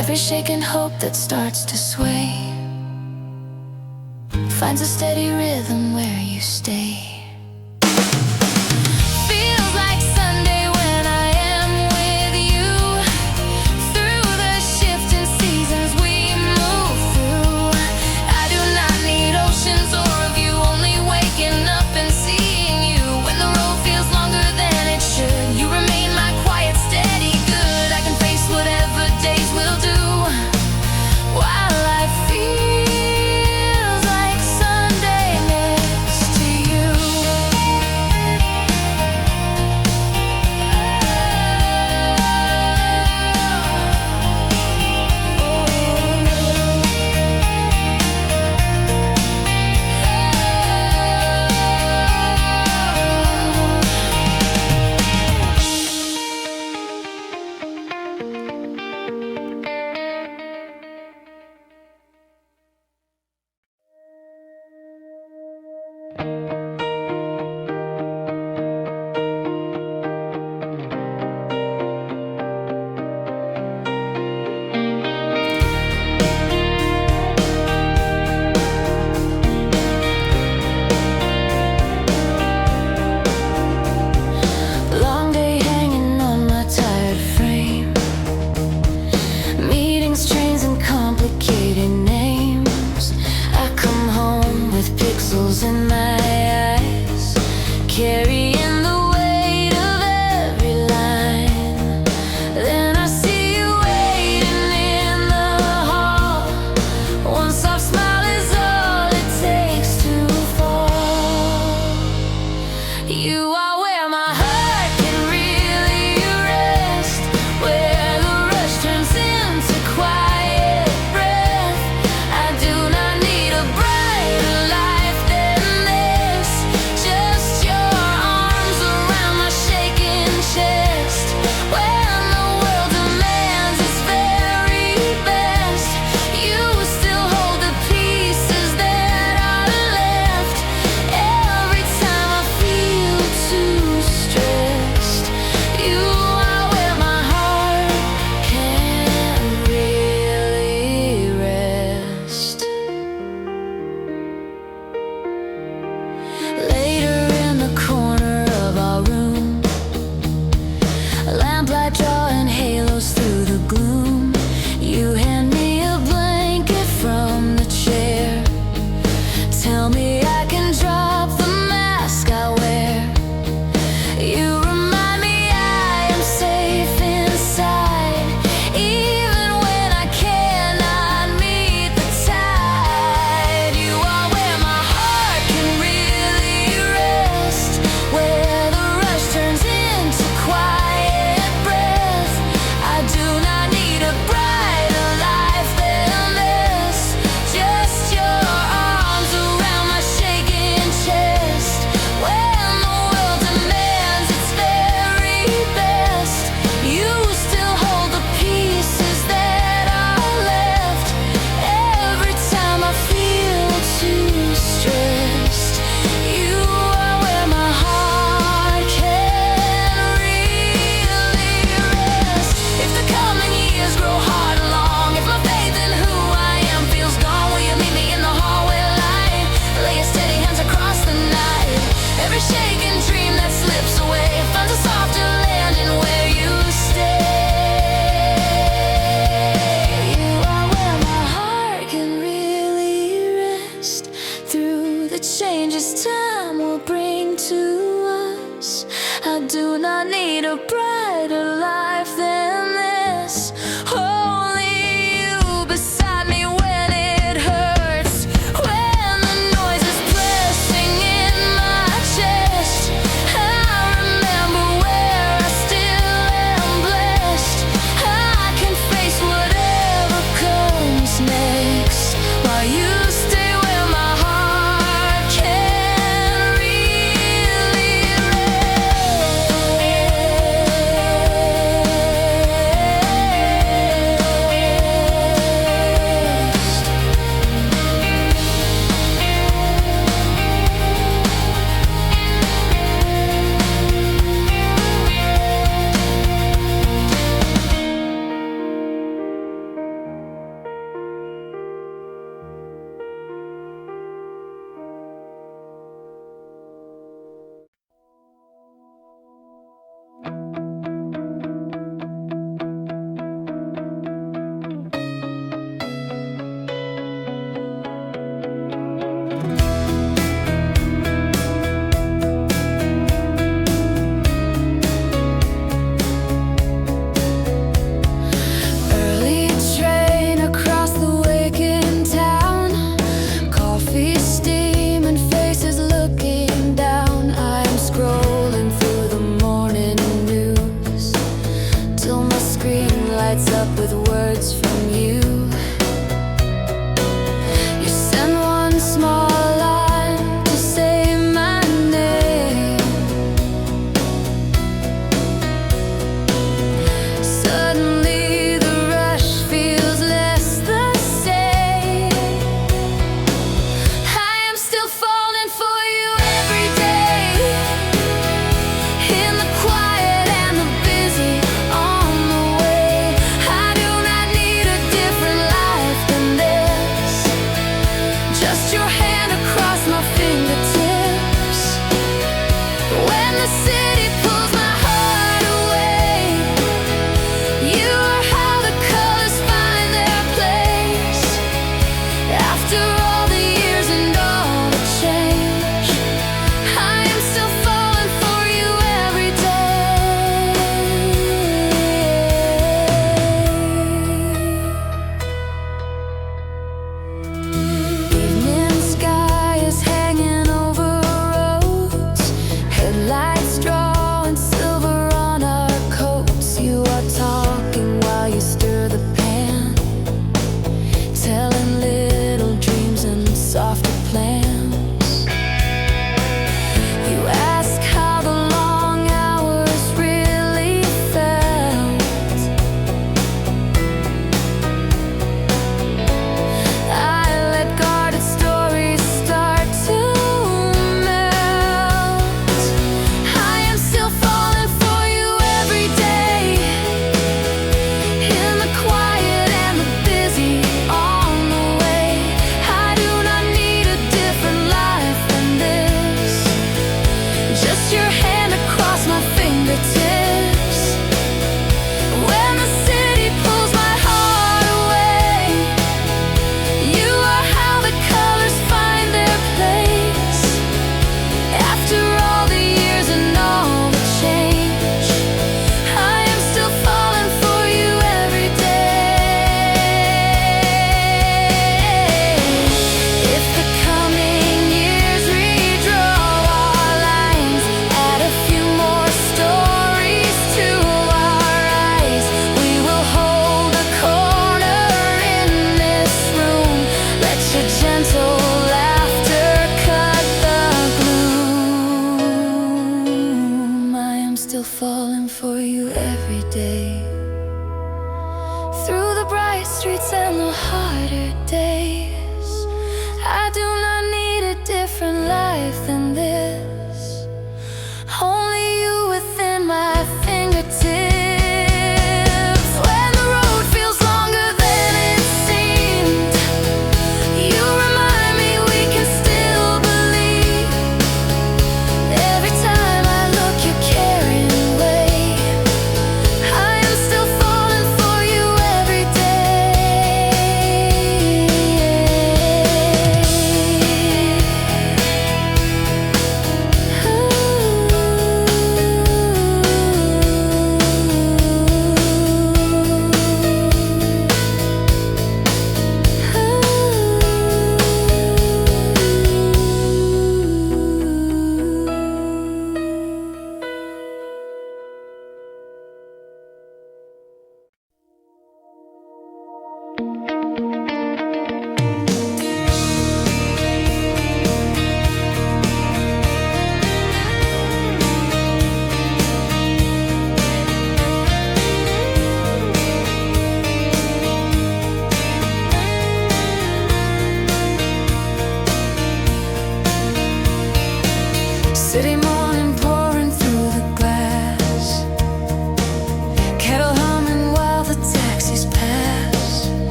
Every shaken hope that starts to sway finds a steady rhythm where you stay. Feels like Sunday when I am with you, through the shifting seasons we move through. I do not need oceans or a view, only waking up and seeing you. When the road feels longer than it should, you remain my quiet, steady good. moonlight drawing halos through the gloom. You hand me a blanket from the chair. Tell me I can drop the mask I wear. You remind me I am safe inside, even when I cannot meet the tide. You are where my heart can really rest, where the rush turns into quiet breath. I do not need a brighter life than this, just your arms around my shaking chest. When the world demands its very best, you still hold the pieces that are left. Every time I feel too stressed, you are where my heart can really rest. If the coming years grow hard and long, if my faith in who I am feels gone, will you meet me in the hallway light? Lay your steady hands across the night. Every shaken dream that slips away finds a softer landing where you stay. You are where my heart can really rest through the changes time will bring to us. I do not need a brighter life than this. Only you beside me when it hurts, when the noise is pressing in my chest. I remember where I still am blessed. I can face whatever comes next, while you stay where my heart can really rest. Early train across the waking town, coffee steam and faces looking down. I am scrolling through the morning news till my screen lights up with words from you. You send one small line to say my name. Suddenly the rush feels less the same. I am still falling for you every day, in the quiet and the busy on the way. I do not need a different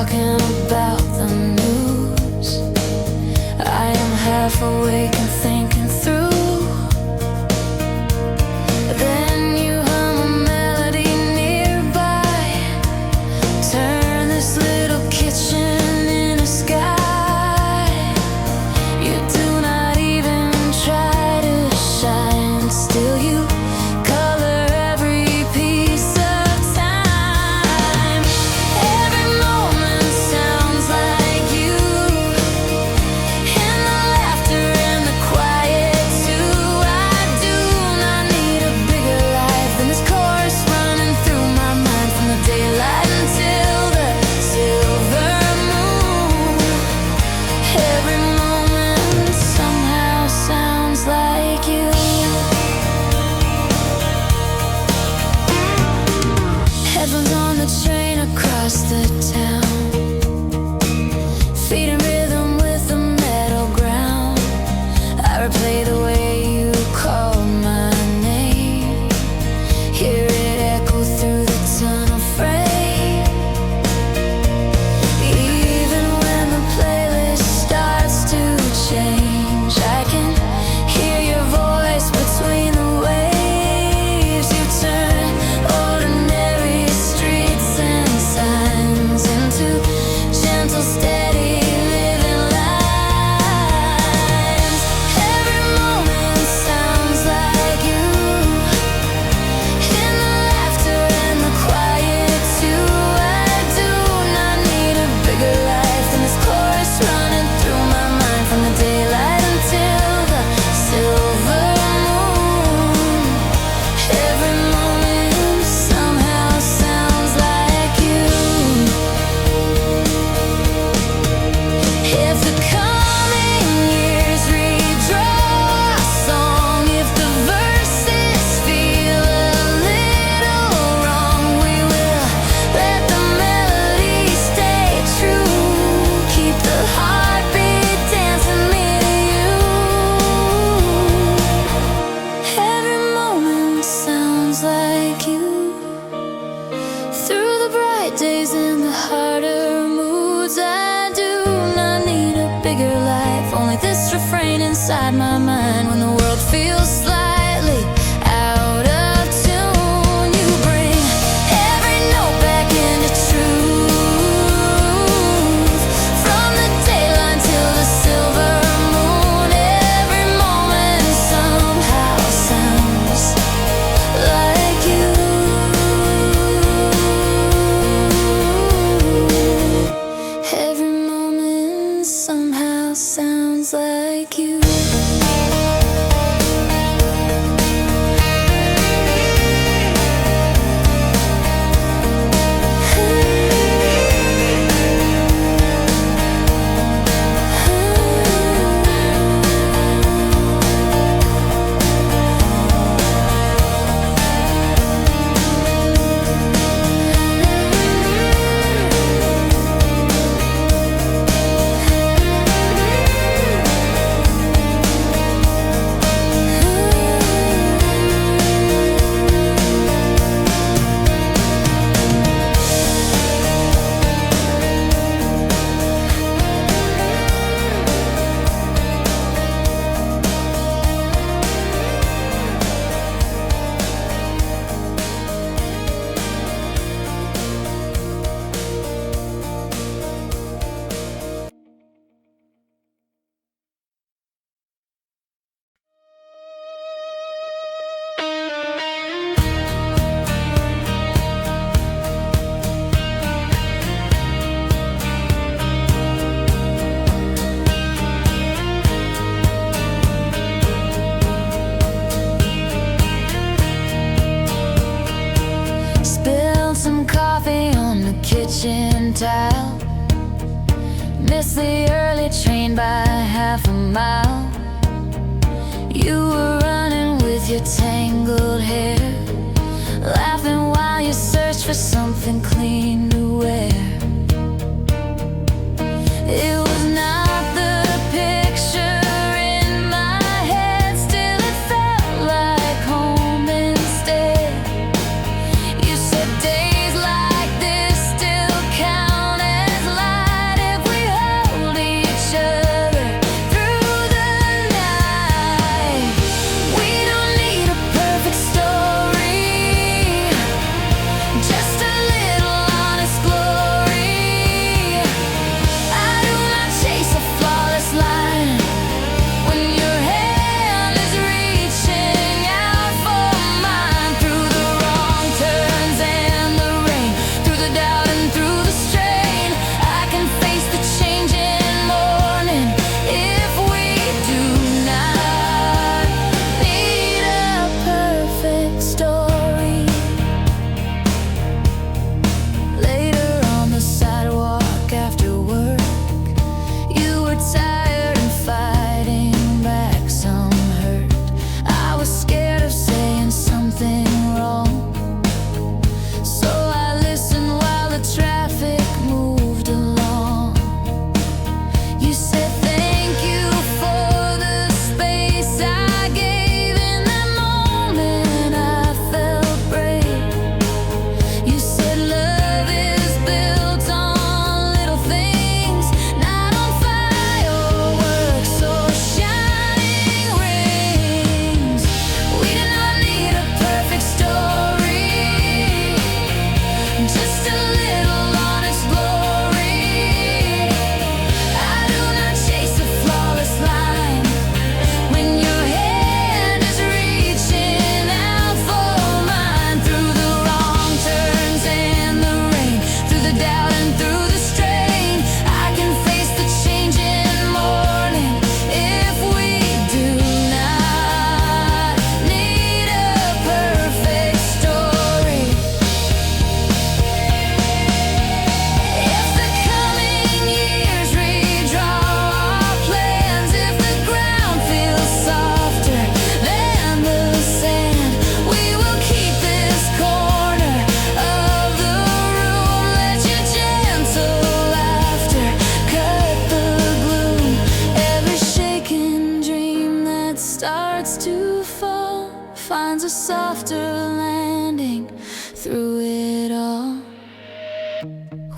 talking about the news. I am half awake and thinking through. Then you hum a melody nearby. Turn this little kitchen in a sky. You do not even try to shine. Still you color every piece of time. Every moment sounds like you. And the laughter and the quiet too. I do not need a bigger life than this chorus running through my mind. From the daylight until the silver moon. Every moment somehow sounds like you. Headphones on the train across the town, feet in rhythm with the metal ground. I replay the way you call my name, hear it echo through the tunnel frame. Even when the playlist starts to change, I can hear your voice between the waves. You turn ordinary streets and signs into gentle, steady living lines. Every moment sounds like you. In the laughter and the quiet too. I do not need a bigger life than this chorus running through my mind. From the daylight until the silver moon. Every moment somehow sounds like you. If the coming years redraw a song, if the verses feel a little wrong, we will let the melody stay true. Keep the heartbeat dancing me to you. Every moment sounds like you. Through the bright days and the harder moods, I do not need a bigger life. Only this refrain inside my mind. When the world feels slightly out of tune, you bring every note back into truth. From the daylight till the silver moon, every moment somehow sounds like you. Every moment somehow sounds like you. Spilled some coffee on the kitchen tile. Missed the early train by half a mile. You were running with your tangled hair, laughing while you searched for something clean to wear. It was not the picture in my head, still it felt like home instead. You said days like this still count as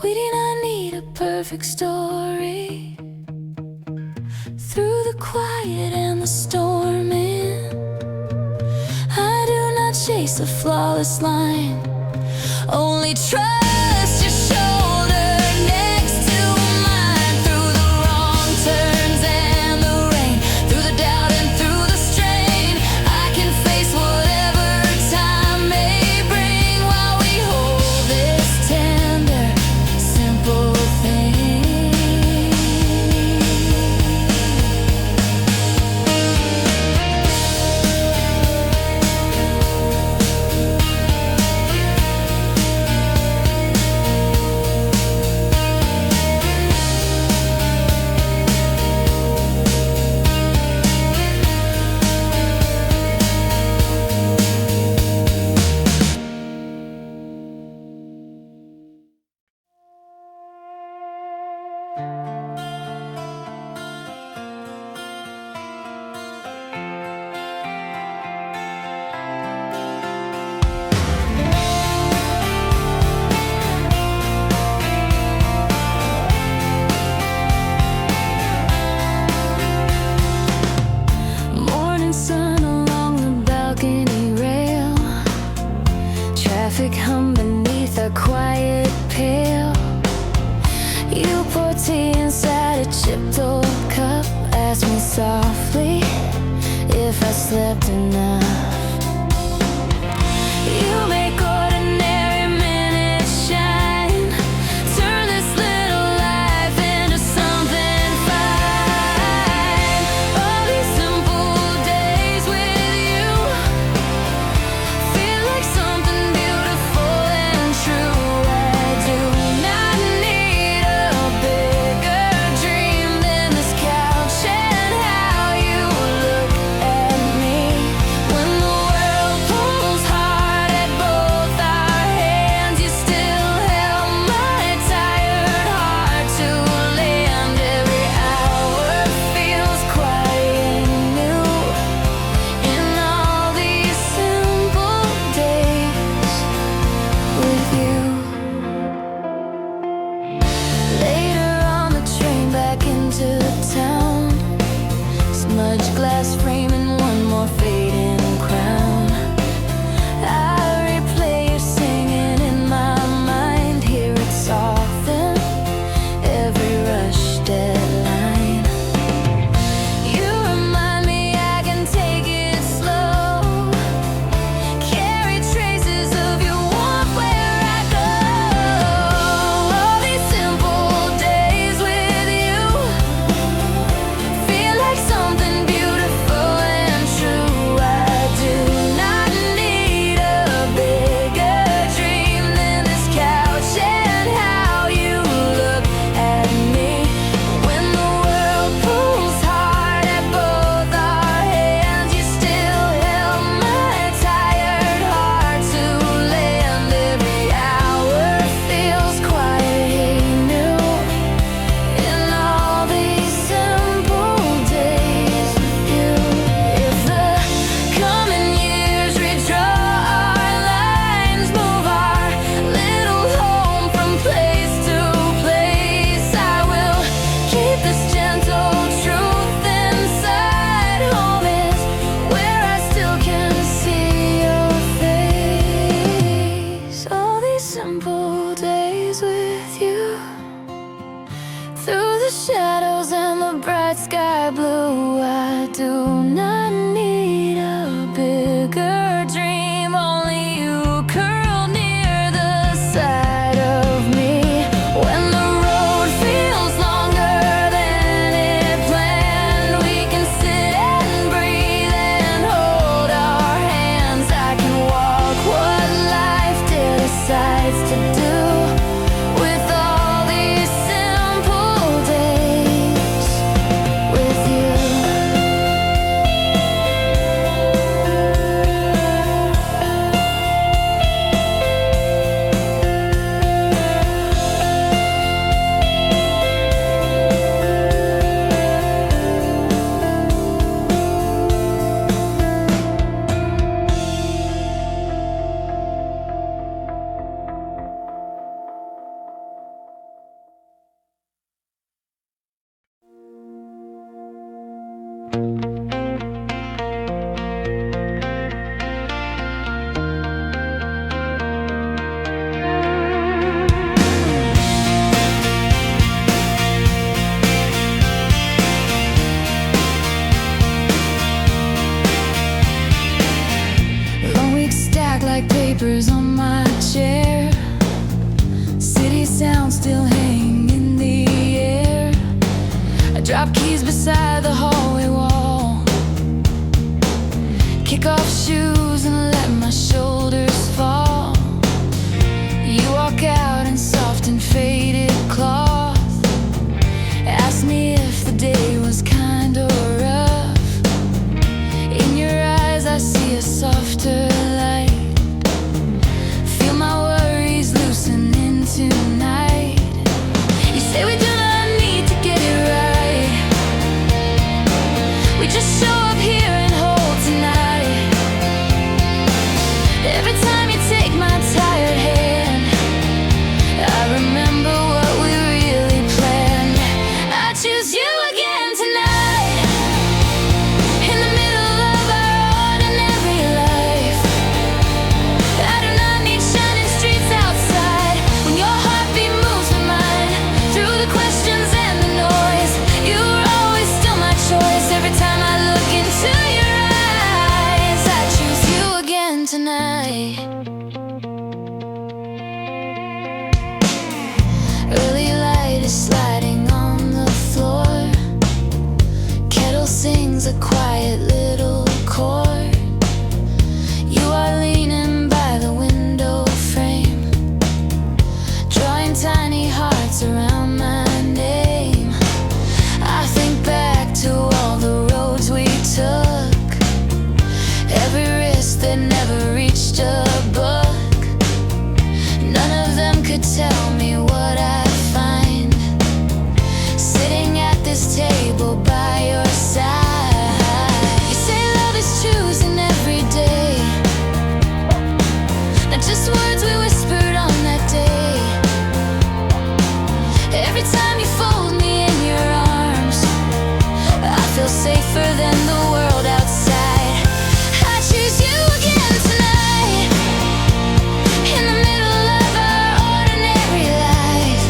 We do not need a perfect story. Through the quiet and the storming, I do not chase a flawless line. Only trust your shoulder next to mine. Through the wrong turns and the rain, through the doubt and through the strain, I can face whatever time may bring while we hold this tender, simple thing. Morning sun along the balcony rail, traffic hum beneath a quiet pail. You pour tea inside a chipped old cup. Ask me softly if I slept enough. You make ordinary minutes shine. Turn this little life into something fine. All these simple days with you feel like something beautiful and true. I do not need a bigger dream than this couch and how you look at me. When the world pulls hard at both our hands, you still held my tired heart to land. Every hour feels quite new in all these simple days with you. Later on the train back into town, smudged glass framing one more fading crown. I replay you singing in my mind, hear it soften every rush deadline. You remind me I can take it slow, carry traces of your warmth where I go. All these simple days with you feel like something beautiful and true. I do not need a bigger dream than this couch and how you look at me. When the world pulls hard at both our hands, you still held my tired heart to land. Every hour feels quite new in all these simple days with you. If the coming years redraw our lines, move our little home from place to place, I will keep this gentle truth inside. Home is where I still can see your face. All these simple days with you, through the shadows and the bright sky blue, I do not need a bigger dream. Only you curled near the side of me. When the road feels longer than it planned, we can sit and breathe and hold our hands. I can walk what life decides to do with all these simple days with you. sliding on the floor. Kettle sings a quiet little chord. You are leaning by the window frame, drawing tiny hearts around my name. I think back to all the roads we took, every risk that never reached a book. None of them could tell me what I'd find, sitting at this table by your side. You say love is choosing every day, not just words we whispered on that day. Every time you fold me in your arms, I feel safer than the world outside. I choose you again tonight, in the middle of our ordinary life.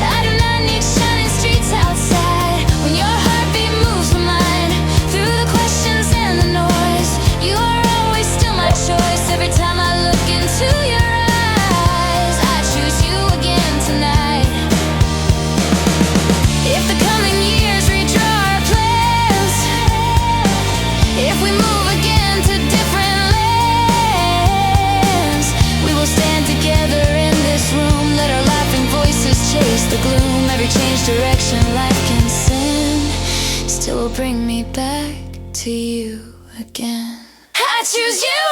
I do not need shining streets outside when your heartbeat moves with mine. Through the questions and the noise, you are always still my choice. Every time I look into your eyes, I choose you again tonight. If the coming years redraw our plans, if we move again to different lands, we will stand together in this room. Let our laughing voices chase the gloom. Every change direction life can send still will bring me back to you again. I choose you